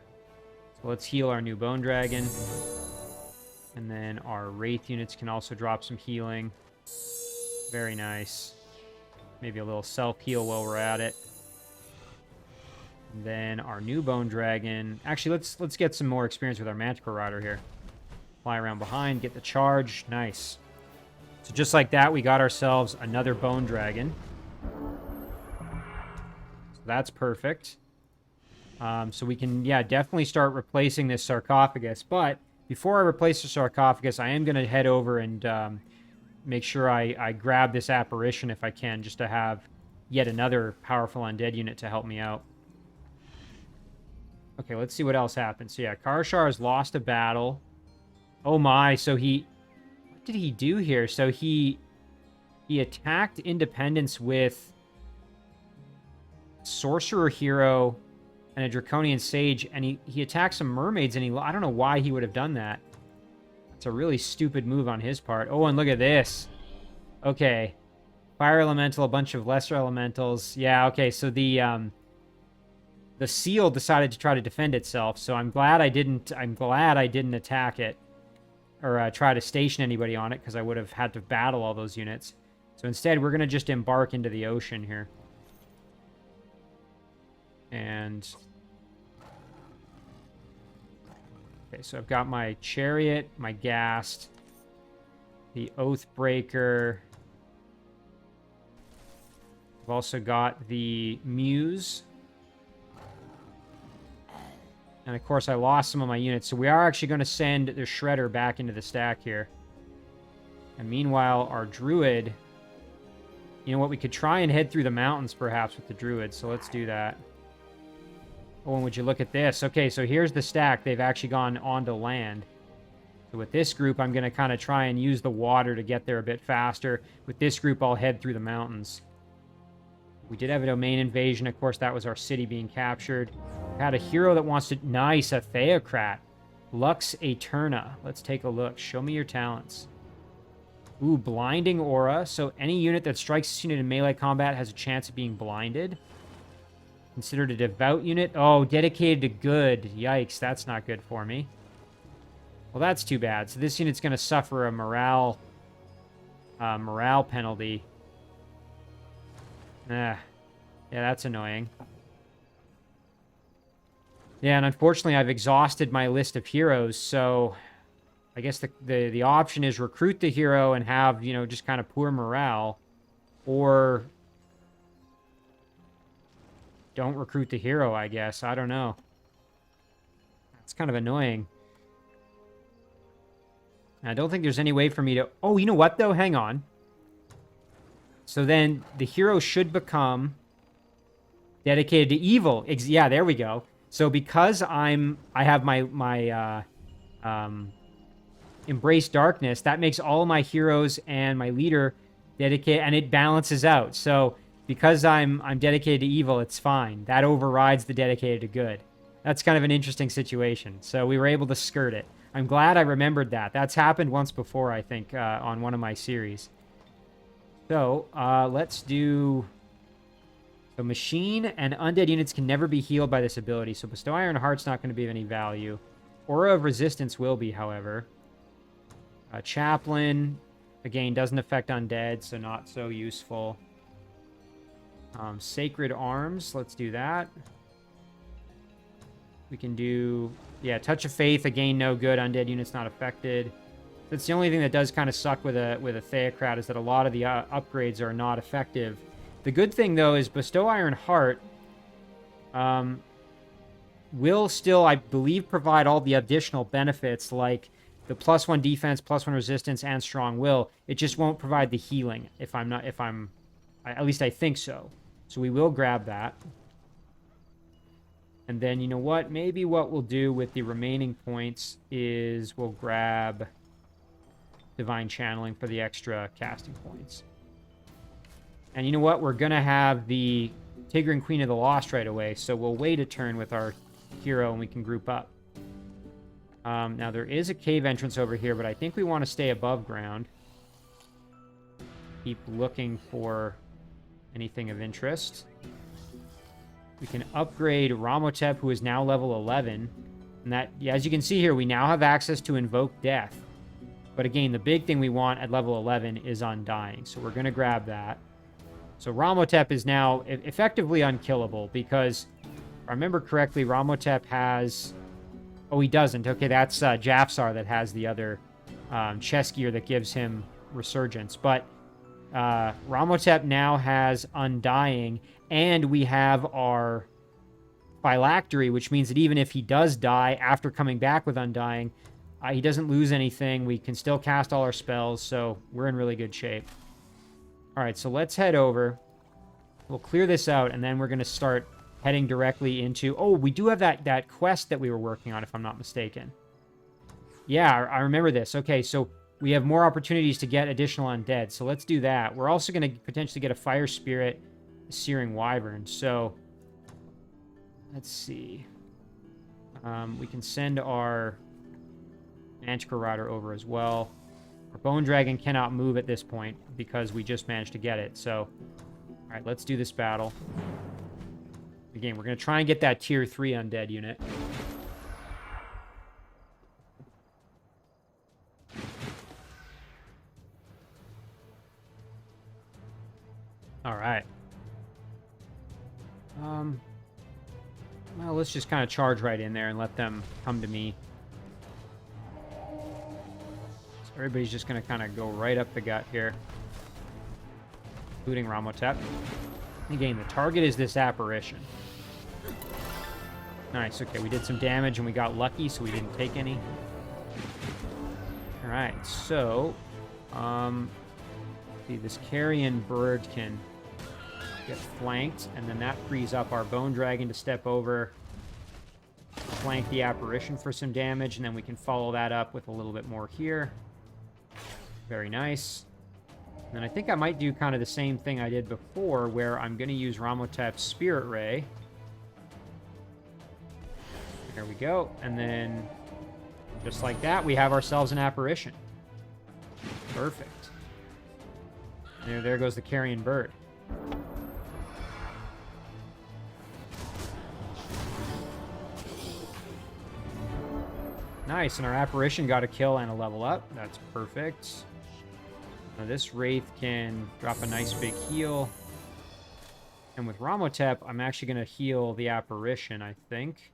So let's heal our new Bone Dragon. And then our Wraith units can also drop some healing. Very nice. Maybe a little self-heal while we're at it. And then our new Bone Dragon. Actually, let's get some more experience with our Manticore Rider here. Fly around behind, get the charge. Nice. So just like that, we got ourselves another Bone Dragon. So that's perfect. So we can, yeah, definitely start replacing this sarcophagus. But before I replace the sarcophagus, I am going to head over and make sure I grab this apparition if I can, just to have yet another powerful undead unit to help me out. Okay, let's see what else happens. So yeah, Karashar has lost a battle. Oh my, so he... What did he do here? So he attacked Independence with Sorcerer Hero and a Draconian Sage, and he attacked some mermaids, and I don't know why he would have done that. It's a really stupid move on his part. Oh, and look at this. Okay. Fire Elemental, a bunch of lesser elementals. Yeah, okay, so the seal decided to try to defend itself, so I'm glad I didn't attack it or try to station anybody on it, because I would have had to battle all those units. So instead, we're going to just embark into the ocean here. And... okay, so I've got my Chariot, my Ghast, the Oathbreaker. I've also got the Muse. And of course, I lost some of my units. So we are actually going to send the Shredder back into the stack here. And meanwhile, our Druid... you know what? We could try and head through the mountains, perhaps, with the Druid. So let's do that. Oh, and would you look at this? Okay, so here's the stack. They've actually gone onto land. So with this group, I'm going to kind of try and use the water to get there a bit faster. With this group, I'll head through the mountains. We did have a domain invasion. Of course, that was our city being captured. Had a hero that wants to... nice, a Theocrat. Lux Aeterna. Let's take a look. Show me your talents. Ooh, Blinding Aura. So any unit that strikes this unit in melee combat has a chance of being blinded. Considered a devout unit. Oh, dedicated to good. Yikes, that's not good for me. Well, that's too bad. So this unit's going to suffer a morale penalty. Yeah, that's annoying. Yeah, and unfortunately, I've exhausted my list of heroes, so I guess the option is recruit the hero and have, you know, just kind of poor morale, or don't recruit the hero, I guess. I don't know. It's kind of annoying. I don't think there's any way for me to... oh, you know what, though? Hang on. So then the hero should become dedicated to evil. Yeah, there we go. So because I have my Embrace Darkness, that makes all of my heroes and my leader dedicated, and it balances out. So because I'm dedicated to evil, it's fine. That overrides the dedicated to good. That's kind of an interesting situation. So we were able to skirt it. I'm glad I remembered that. That's happened once before, I think, on one of my series. So let's do... So machine and undead units can never be healed by this ability. So Bestow Iron Heart's not going to be of any value. Aura of Resistance will be, however. Chaplain, again, doesn't affect undead, so not so useful. Sacred Arms, let's do that. We can do, yeah, Touch of Faith, again, no good. Undead units not affected. That's the only thing that does kind of suck with a Theocrat, is that a lot of the upgrades are not effective. The good thing, though, is Bestow Iron Heart will still, I believe, provide all the additional benefits, like the +1 defense, +1 resistance, and strong will. It just won't provide the healing, at least I think so. So we will grab that. And then, you know what? Maybe what we'll do with the remaining points is we'll grab Divine Channeling for the extra casting points. And you know what? We're going to have the Tigran Queen of the Lost right away, so we'll wait a turn with our hero and we can group up. Now, there is a cave entrance over here, but I think we want to stay above ground. Keep looking for anything of interest. We can upgrade Ramhotep, who is now level 11. And that, yeah, as you can see here, we now have access to Invoke Death. But again, the big thing we want at level 11 is Undying, so we're going to grab that. So Ramhotep is now effectively unkillable because, if I remember correctly, Ramhotep has... Oh, he doesn't. Okay, that's Jafsar that has the other chest gear that gives him Resurgence. But Ramhotep now has Undying, and we have our Phylactery, which means that even if he does die after coming back with Undying, he doesn't lose anything. We can still cast all our spells, so we're in really good shape. All right, so let's head over. We'll clear this out, and then we're going to start heading directly into... Oh, we do have that quest that we were working on, if I'm not mistaken. Yeah, I remember this. Okay, so we have more opportunities to get additional undead, so let's do that. We're also going to potentially get a Fire Spirit, Searing Wyvern, so... Let's see. We can send our Manticore Rider over as well. Our Bone Dragon cannot move at this point because we just managed to get it. So, all right, let's do this battle. Again, we're going to try and get that tier 3 undead unit. All right. Well, let's just kind of charge right in there and let them come to me. Everybody's just going to kind of go right up the gut here, including Ramhotep. Again, the target is this apparition. Nice, okay, we did some damage and we got lucky, so we didn't take any. Alright, so... see, this carrion bird can get flanked, and then that frees up our Bone Dragon to step over, flank the apparition for some damage, and then we can follow that up with a little bit more here. Very nice. And then I think I might do kind of the same thing I did before, where I'm going to use Ramhotep's Spirit Ray. There we go. And then, just like that, we have ourselves an apparition. Perfect. There goes the carrion bird. Nice, and our apparition got a kill and a level up. That's perfect. Now this Wraith can drop a nice big heal. And with Ramhotep, I'm actually going to heal the apparition, I think.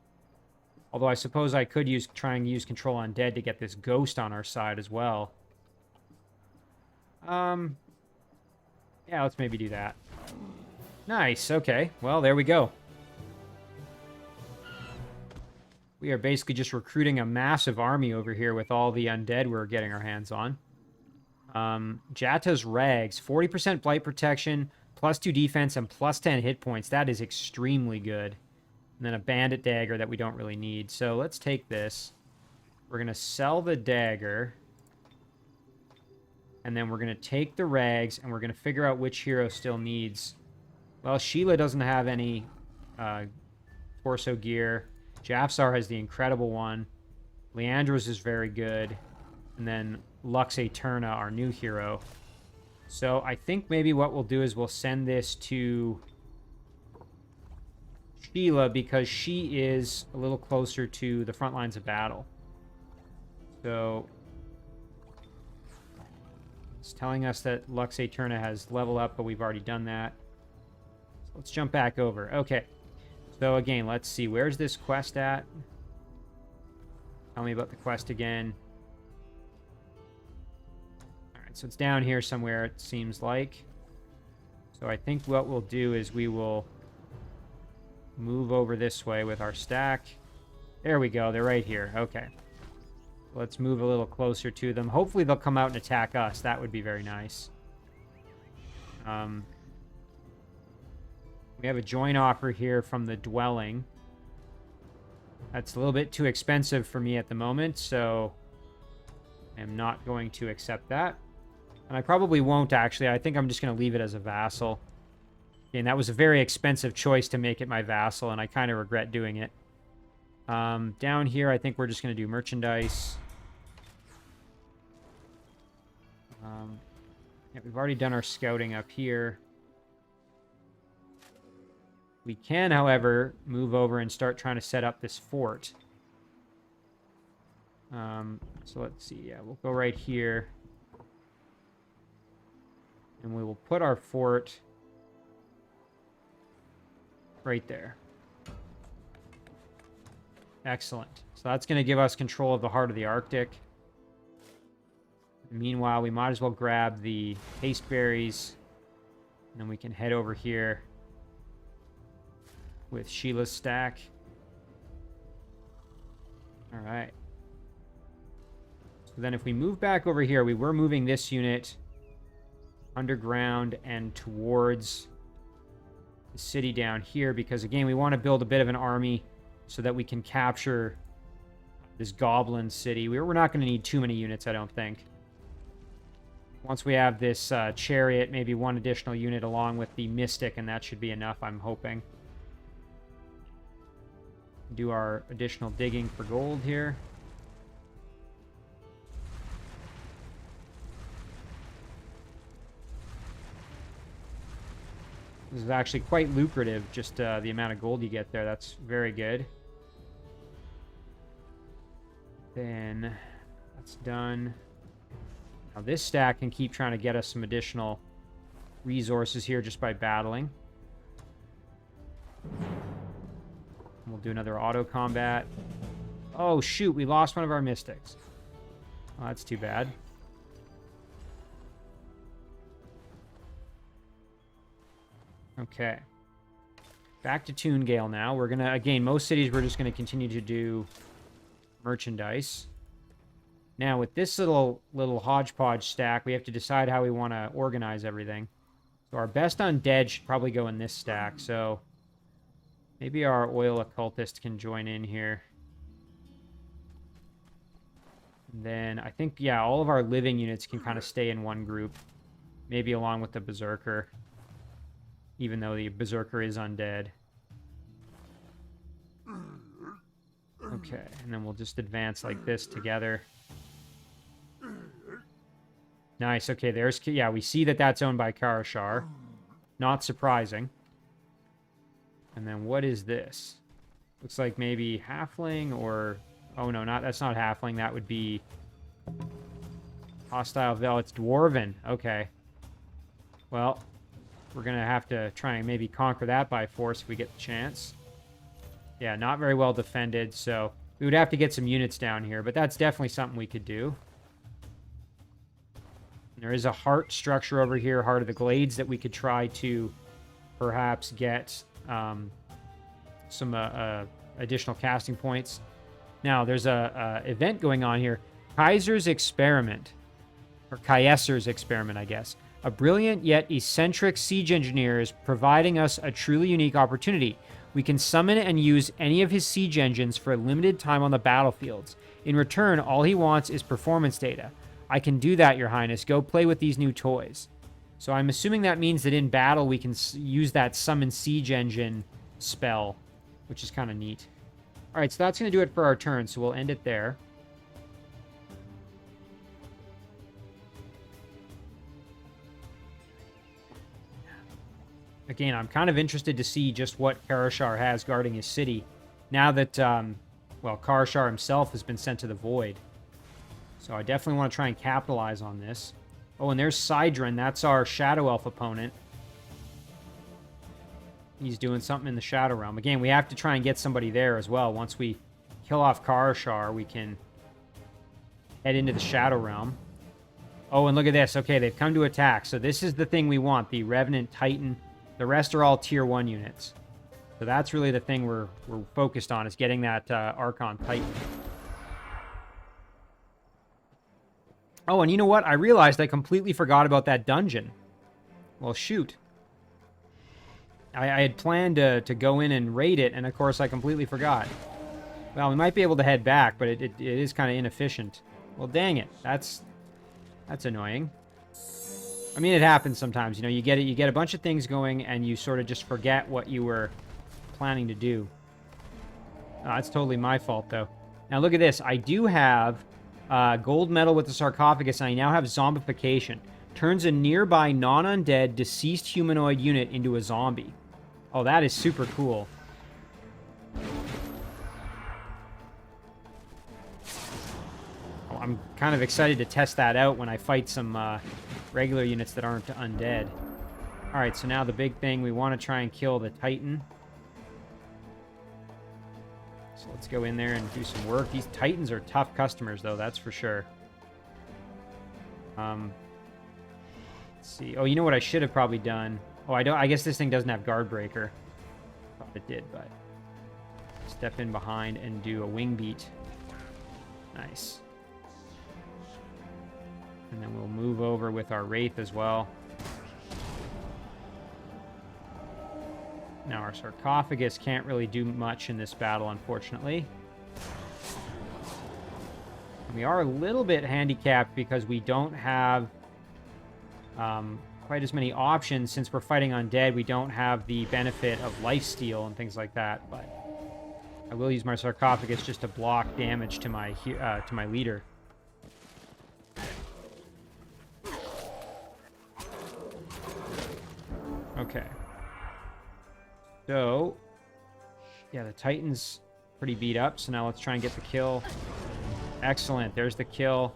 Although I suppose I could try and use Control Undead to get this ghost on our side as well. Yeah, let's maybe do that. Nice, okay. Well, there we go. We are basically just recruiting a massive army over here with all the undead we're getting our hands on. Jata's Rags, 40% blight protection, +2 defense, and +10 hit points. That is extremely good. And then a bandit dagger that we don't really need. So let's take this. We're going to sell the dagger. And then we're going to take the rags, and we're going to figure out which hero still needs... Well, Sheila doesn't have any torso gear. Jafsar has the incredible one. Leandros is very good. And then Lux Aeterna, our new hero. So I think maybe what we'll do is we'll send this to Sheila because she is a little closer to the front lines of battle. So it's telling us that Lux Aeterna has level up, but we've already done that. So let's jump back over. Okay. So again, let's see. Where's this quest at? Tell me about the quest again. So it's down here somewhere, it seems like. So I think what we'll do is we will move over this way with our stack. There we go. They're right here. Okay. Let's move a little closer to them. Hopefully they'll come out and attack us. That would be very nice. We have a join offer here from the Dwelling. That's a little bit too expensive for me at the moment, so I'm not going to accept that. And I probably won't, actually. I think I'm just going to leave it as a vassal. And that was a very expensive choice to make it my vassal, and I kind of regret doing it. Down here, I think we're just going to do merchandise. Yeah, we've already done our scouting up here. We can, however, move over and start trying to set up this fort. So let's see. Yeah, we'll go right here. And we will put our fort right there. Excellent. So that's going to give us control of the heart of the Arctic. Meanwhile, we might as well grab the haste berries. And then we can head over here with Sheila's stack. All right. So then if we move back over here, we were moving this unit underground and towards the city down here because, again, we want to build a bit of an army so that we can capture this goblin city. We're not going to need too many units, I don't think. Once we have this chariot, maybe one additional unit along with the mystic, and that should be enough, I'm hoping. Do our additional digging for gold here. This is actually quite lucrative, just the amount of gold you get there. That's very good. Then that's done. Now this stack can keep trying to get us some additional resources here just by battling. We'll do another auto combat. Oh, shoot. We lost one of our mystics. Oh, that's too bad. Okay. Back to Toongale now. We're going to, again, most cities we're just going to continue to do merchandise. Now, with this little hodgepodge stack, we have to decide how we want to organize everything. So our best undead should probably go in this stack. So maybe our oil occultist can join in here. And then I think, yeah, all of our living units can kind of stay in one group. Maybe along with the Berserker. Even though the Berserker is undead. Okay, and then we'll just advance like this together. Nice, okay, there's... Yeah, we see that that's owned by Karashar. Not surprising. And then what is this? Looks like maybe Halfling or... Oh, no, that's not Halfling. That would be... Hostile Vel. It's Dwarven. Okay. Well, we're going to have to try and maybe conquer that by force if we get the chance. Yeah, not very well defended, so we would have to get some units down here, but that's definitely something we could do. There is a heart structure over here, Heart of the Glades, that we could try to perhaps get some additional casting points. Now, there's a event going on here. Kaiser's Experiment, or Kaiser's Experiment, I guess. A brilliant yet eccentric siege engineer is providing us a truly unique opportunity. We can summon and use any of his siege engines for a limited time on the battlefields. In return, all he wants is performance data. I can do that, Your Highness. Go play with these new toys. So I'm assuming that means that in battle we can use that Summon Siege Engine spell, which is kind of neat. All right, so that's going to do it for our turn, so we'll end it there. Again, I'm kind of interested to see just what Karashar has guarding his city, now that, well, Karashar himself has been sent to the Void. So I definitely want to try and capitalize on this. Oh, and there's Sidran. That's our Shadow Elf opponent. He's doing something in the Shadow Realm. Again, we have to try and get somebody there as well. Once we kill off Karashar, we can head into the Shadow Realm. Oh, and look at this. Okay, they've come to attack. So this is the thing we want, the Revenant Titan. The rest are all Tier 1 units. So that's really the thing we're focused on, is getting that Archon Titan. Oh, and you know what? I realized I completely forgot about that dungeon. Well, shoot. I had planned to go in and raid it, and of course I completely forgot. Well, we might be able to head back, but it is kind of inefficient. Well, dang it. That's annoying. I mean, it happens sometimes. You know, you get a bunch of things going, and you sort of just forget what you were planning to do. Oh, that's totally my fault, though. Now, look at this. I do have gold medal with the sarcophagus, and I now have zombification. Turns a nearby non-undead deceased humanoid unit into a zombie. Oh, that is super cool. Oh, I'm kind of excited to test that out when I fight some regular units that aren't undead. Alright, so now the big thing, we want to try and kill the Titan. So let's go in there and do some work. These Titans are tough customers, though, that's for sure. Let's see. Oh, you know what I should have probably done? Oh, I guess this thing doesn't have Guard Breaker. Thought it did, but... Step in behind and do a Wing Beat. Nice. And then we'll move over with our Wraith as well. Now, our sarcophagus can't really do much in this battle, unfortunately. And we are a little bit handicapped because we don't have quite as many options. Since we're fighting undead, we don't have the benefit of lifesteal and things like that. But I will use my sarcophagus just to block damage to my leader. Okay. So, yeah, the Titan's pretty beat up, so now let's try and get the kill. Excellent, there's the kill.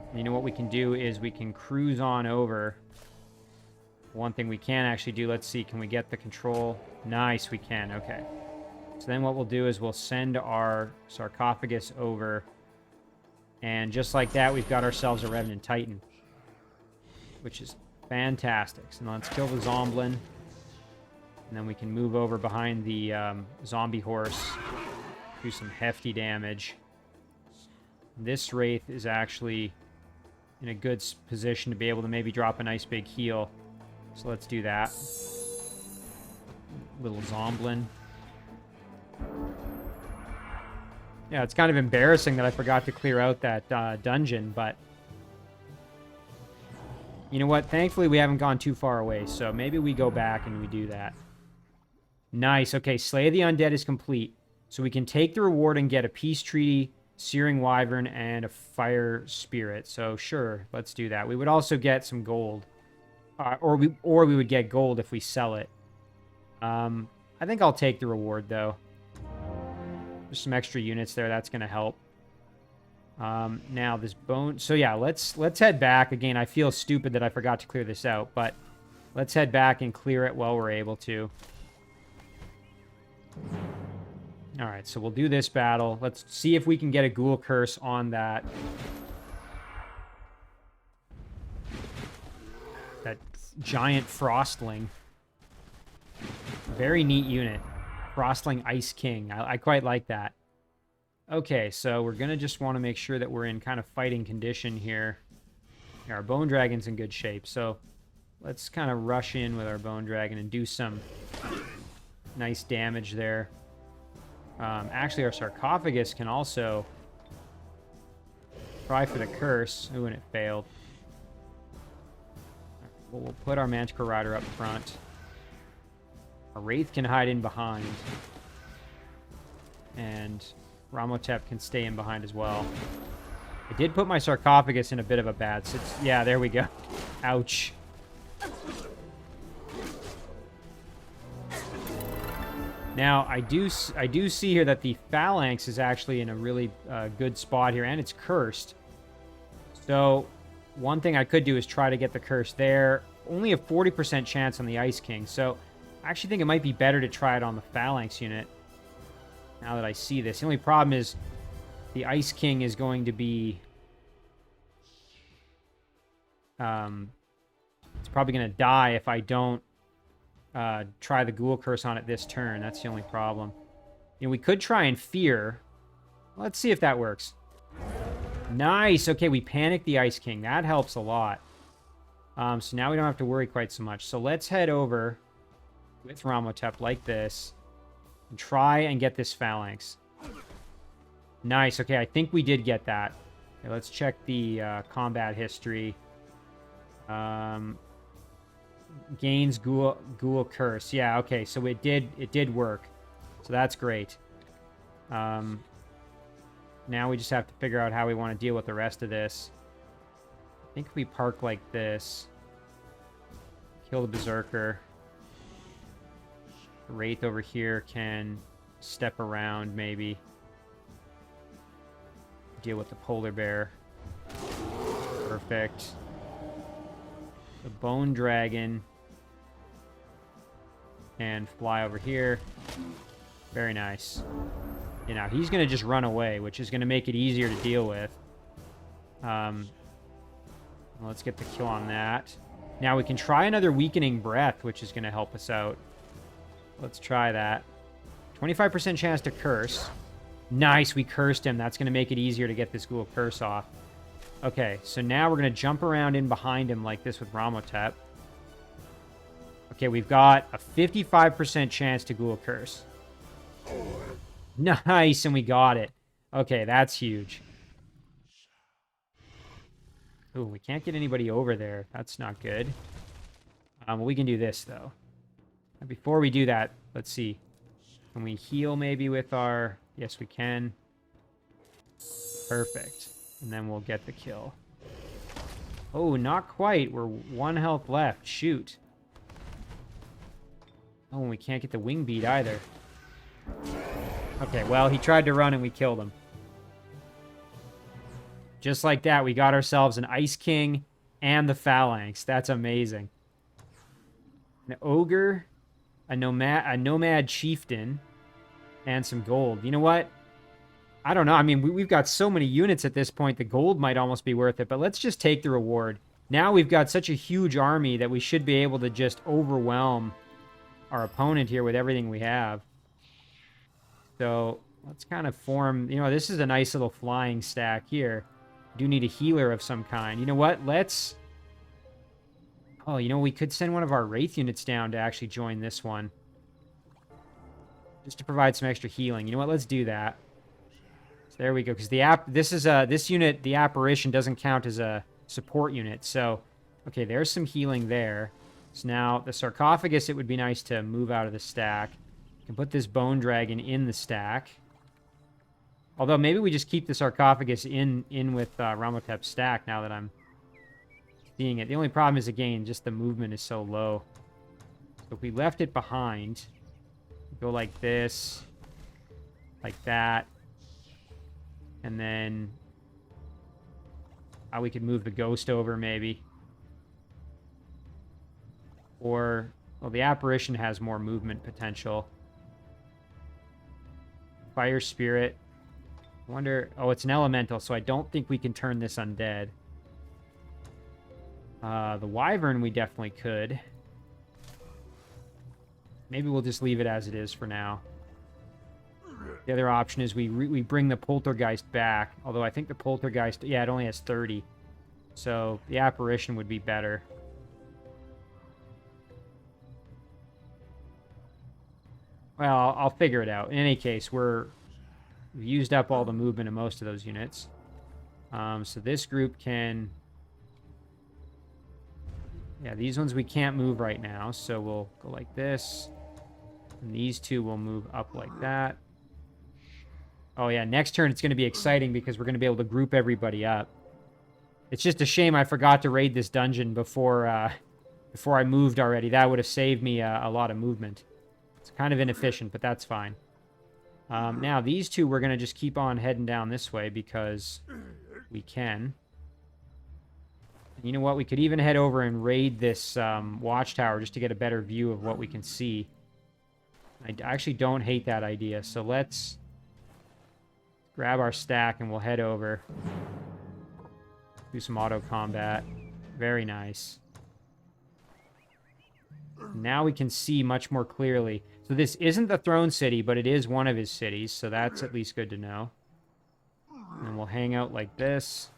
And you know what we can do is we can cruise on over. One thing we can actually do, let's see, can we get the control? Nice, we can, okay. So then what we'll do is we'll send our sarcophagus over. And just like that, we've got ourselves a Revenant Titan. Which is fantastic. So now let's kill the Zomblin. And then we can move over behind the zombie horse. Do some hefty damage. This Wraith is actually in a good position to be able to maybe drop a nice big heal. So let's do that. Little Zomblin. Yeah, it's kind of embarrassing that I forgot to clear out that dungeon, but... You know what? Thankfully, we haven't gone too far away, so maybe we go back and we do that. Nice. Okay, Slay the Undead is complete. So we can take the reward and get a Peace Treaty, Searing Wyvern, and a Fire Spirit. So sure, let's do that. We would also get some gold. Or we would get gold if we sell it. I think I'll take the reward, though. There's some extra units there. That's going to help. Now, this bone... So yeah, let's head back. Again, I feel stupid that I forgot to clear this out, but let's head back and clear it while we're able to. Alright, so we'll do this battle. Let's see if we can get a Ghoul Curse on that. That giant Frostling. Very neat unit. Frostling Ice King. I quite like that. Okay, so we're going to just want to make sure that we're in kind of fighting condition here. Yeah, our Bone Dragon's in good shape, so let's kind of rush in with our Bone Dragon and do some nice damage there. Actually, our sarcophagus can also try for the curse. Ooh, and it failed. Well, we'll put our Manticore Rider up front. Our Wraith can hide in behind. And Ramhotep can stay in behind as well. I did put my sarcophagus in a bit of a bad situation. Yeah, there we go. Ouch. Now, I do see here that the Phalanx is actually in a really good spot here, and it's cursed. So, one thing I could do is try to get the curse there. Only a 40% chance on the Ice King, so I actually think it might be better to try it on the Phalanx unit. Now that I see this. The only problem is the Ice King is going to be... it's probably going to die if I don't try the Ghoul Curse on it this turn. That's the only problem. You know, we could try and Fear. Let's see if that works. Nice. Okay, we panicked the Ice King. That helps a lot. So now we don't have to worry quite so much. So let's head over with Ramhotep like this and try and get this Phalanx. Nice. Okay, I think we did get that. Okay, let's check the combat history. Gains Ghoul Curse. Yeah, okay, so it did work. So that's great. Now we just have to figure out how we want to deal with the rest of this. I think if we park like this, kill the Berserker. The Wraith over here can step around, maybe. Deal with the Polar Bear. Perfect. The Bone Dragon. And fly over here. Very nice. You know, he's going to just run away, which is going to make it easier to deal with. Let's get the kill on that. Now we can try another Weakening Breath, which is going to help us out. Let's try that. 25% chance to curse. Nice, we cursed him. That's going to make it easier to get this Ghoul Curse off. Okay, so now we're going to jump around in behind him like this with Ramhotep. Okay, we've got a 55% chance to Ghoul Curse. Nice, and we got it. Okay, that's huge. Ooh, we can't get anybody over there. That's not good. We can do this, though. And before we do that, let's see. Can we heal maybe with our... Yes, we can. Perfect. And then we'll get the kill. Oh, not quite. We're 1 health left. Shoot. Oh, and we can't get the wing beat either. Okay, well, he tried to run and we killed him. Just like that, we got ourselves an Ice King and the Phalanx. That's amazing. An Ogre, a Nomad Chieftain, and some gold. You know what? I don't know. I mean, we've got so many units at this point, the gold might almost be worth it, but let's just take the reward. Now we've got such a huge army that we should be able to just overwhelm our opponent here with everything we have. So let's kind of form... You know, this is a nice little flying stack here. Do need a healer of some kind. You know what? Let's... Oh, you know, we could send one of our Wraith units down to actually join this one. Just to provide some extra healing. You know what? Let's do that. So there we go. Because this unit, the Apparition, doesn't count as a support unit. So, okay, there's some healing there. So now, the Sarcophagus, it would be nice to move out of the stack. You can put this Bone Dragon in the stack. Although, maybe we just keep the Sarcophagus in with Ramhotep's stack now that I'm seeing it. The only problem is, again, just the movement is so low. So if we left it behind, go like this, like that, and then we could move the Ghost over, maybe. Or, well, the Apparition has more movement potential. Fire Spirit. I wonder... Oh, it's an elemental, so I don't think we can turn this undead. The Wyvern we definitely could. Maybe we'll just leave it as it is for now. The other option is we bring the Poltergeist back. Although I think the Poltergeist... Yeah, it only has 30. So the Apparition would be better. Well, I'll figure it out. In any case, we've used up all the movement in most of those units. So this group can... Yeah, these ones we can't move right now, so we'll go like this. And these two will move up like that. Oh yeah, next turn it's going to be exciting because we're going to be able to group everybody up. It's just a shame I forgot to raid this dungeon before I moved already. That would have saved me a lot of movement. It's kind of inefficient, but that's fine. Now, these two we're going to just keep on heading down this way because we can. You know what? We could even head over and raid this watchtower just to get a better view of what we can see. I actually don't hate that idea. So let's grab our stack and we'll head over. Do some auto combat. Very nice. Now we can see much more clearly. So this isn't the throne city, but it is one of his cities. So that's at least good to know. And we'll hang out like this.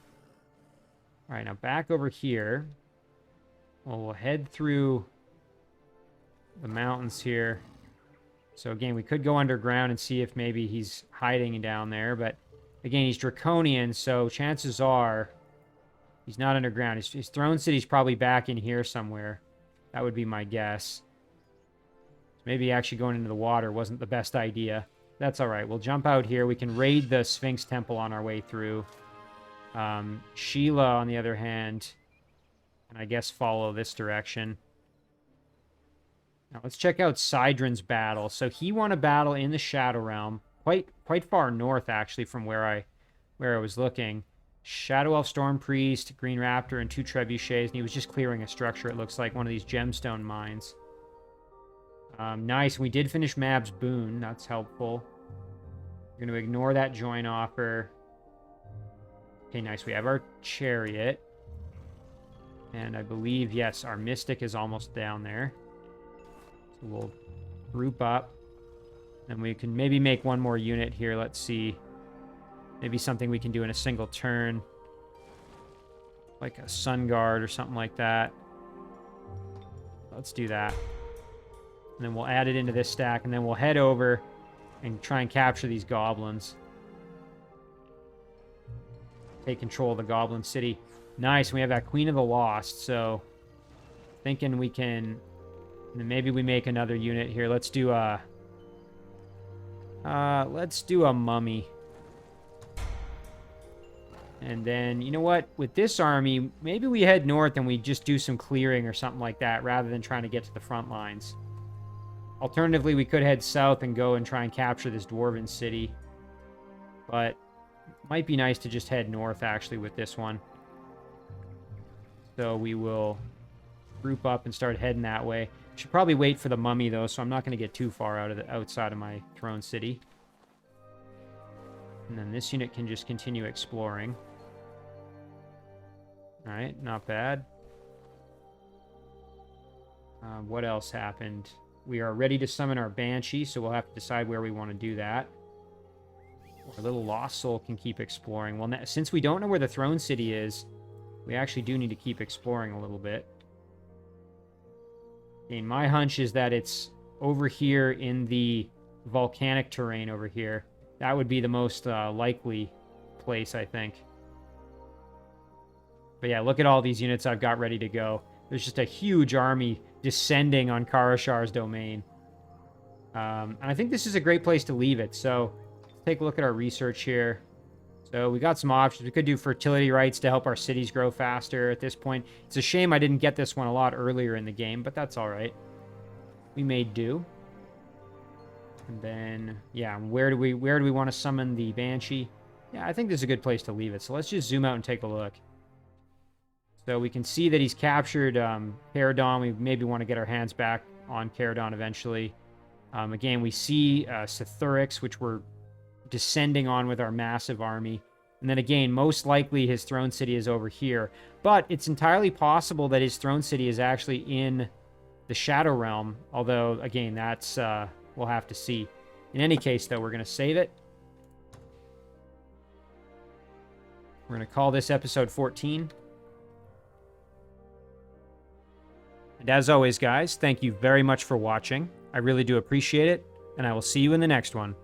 All right, now back over here. Well, we'll head through the mountains here. So again, we could go underground and see if maybe he's hiding down there. But again, he's draconian, so chances are he's not underground. His throne city's probably back in here somewhere. That would be my guess. Maybe actually going into the water wasn't the best idea. That's all right. We'll jump out here. We can raid the Sphinx Temple on our way through. Sheila, on the other hand, and I guess follow this direction. Now let's check out Sidron's battle. So he won a battle in the Shadow Realm, quite far north actually from where I was looking. Shadow Elf Storm Priest, Green Raptor, and 2 Trebuchets, and he was just clearing a structure. It looks like one of these gemstone mines. Nice. We did finish Mab's boon. That's helpful. We're going to ignore that join offer. Okay, nice. We have our chariot. And I believe, yes, our mystic is almost down there. So we'll group up. And we can maybe make one more unit here. Let's see. Maybe something we can do in a single turn. Like a Sun Guard or something like that. Let's do that. And then we'll add it into this stack. And then we'll head over and try and capture these goblins. Take control of the Goblin City. Nice. We have that Queen of the Lost. So, thinking we can... Maybe we make another unit here. Let's do a... mummy. And then, you know what? With this army, maybe we head north and we just do some clearing or something like that, rather than trying to get to the front lines. Alternatively, we could head south and go and try and capture this Dwarven city. But... might be nice to just head north, actually, with this one. So we will group up and start heading that way. Should probably wait for the mummy, though, so I'm not going to get too far outside of my throne city. And then this unit can just continue exploring. Alright, not bad. What else happened? We are ready to summon our Banshee, so we'll have to decide where we want to do that. Our little lost soul can keep exploring. Well, since we don't know where the throne city is, we actually do need to keep exploring a little bit. And my hunch is that it's over here in the volcanic terrain over here. That would be the most likely place, I think. But yeah, look at all these units I've got ready to go. There's just a huge army descending on Karashar's domain. And I think this is a great place to leave it, so... take a look at our research here. So we got some options. We could do fertility rites to help our cities grow faster at this point. It's a shame I didn't get this one a lot earlier in the game, but that's all right. We made do. And then, yeah, where do we want to summon the Banshee? Yeah, I think this is a good place to leave it. So let's just zoom out and take a look. So we can see that he's captured Caradon. We maybe want to get our hands back on Caradon eventually. Again, we see Cthulix, which we're descending on with our massive army. And then again, most likely his throne city is over here. But it's entirely possible that his throne city is actually in the Shadow Realm. Although, again, that's we'll have to see. In any case, though, we're going to save it. We're going to call this episode 14. And as always, guys, thank you very much for watching. I really do appreciate it, and I will see you in the next one.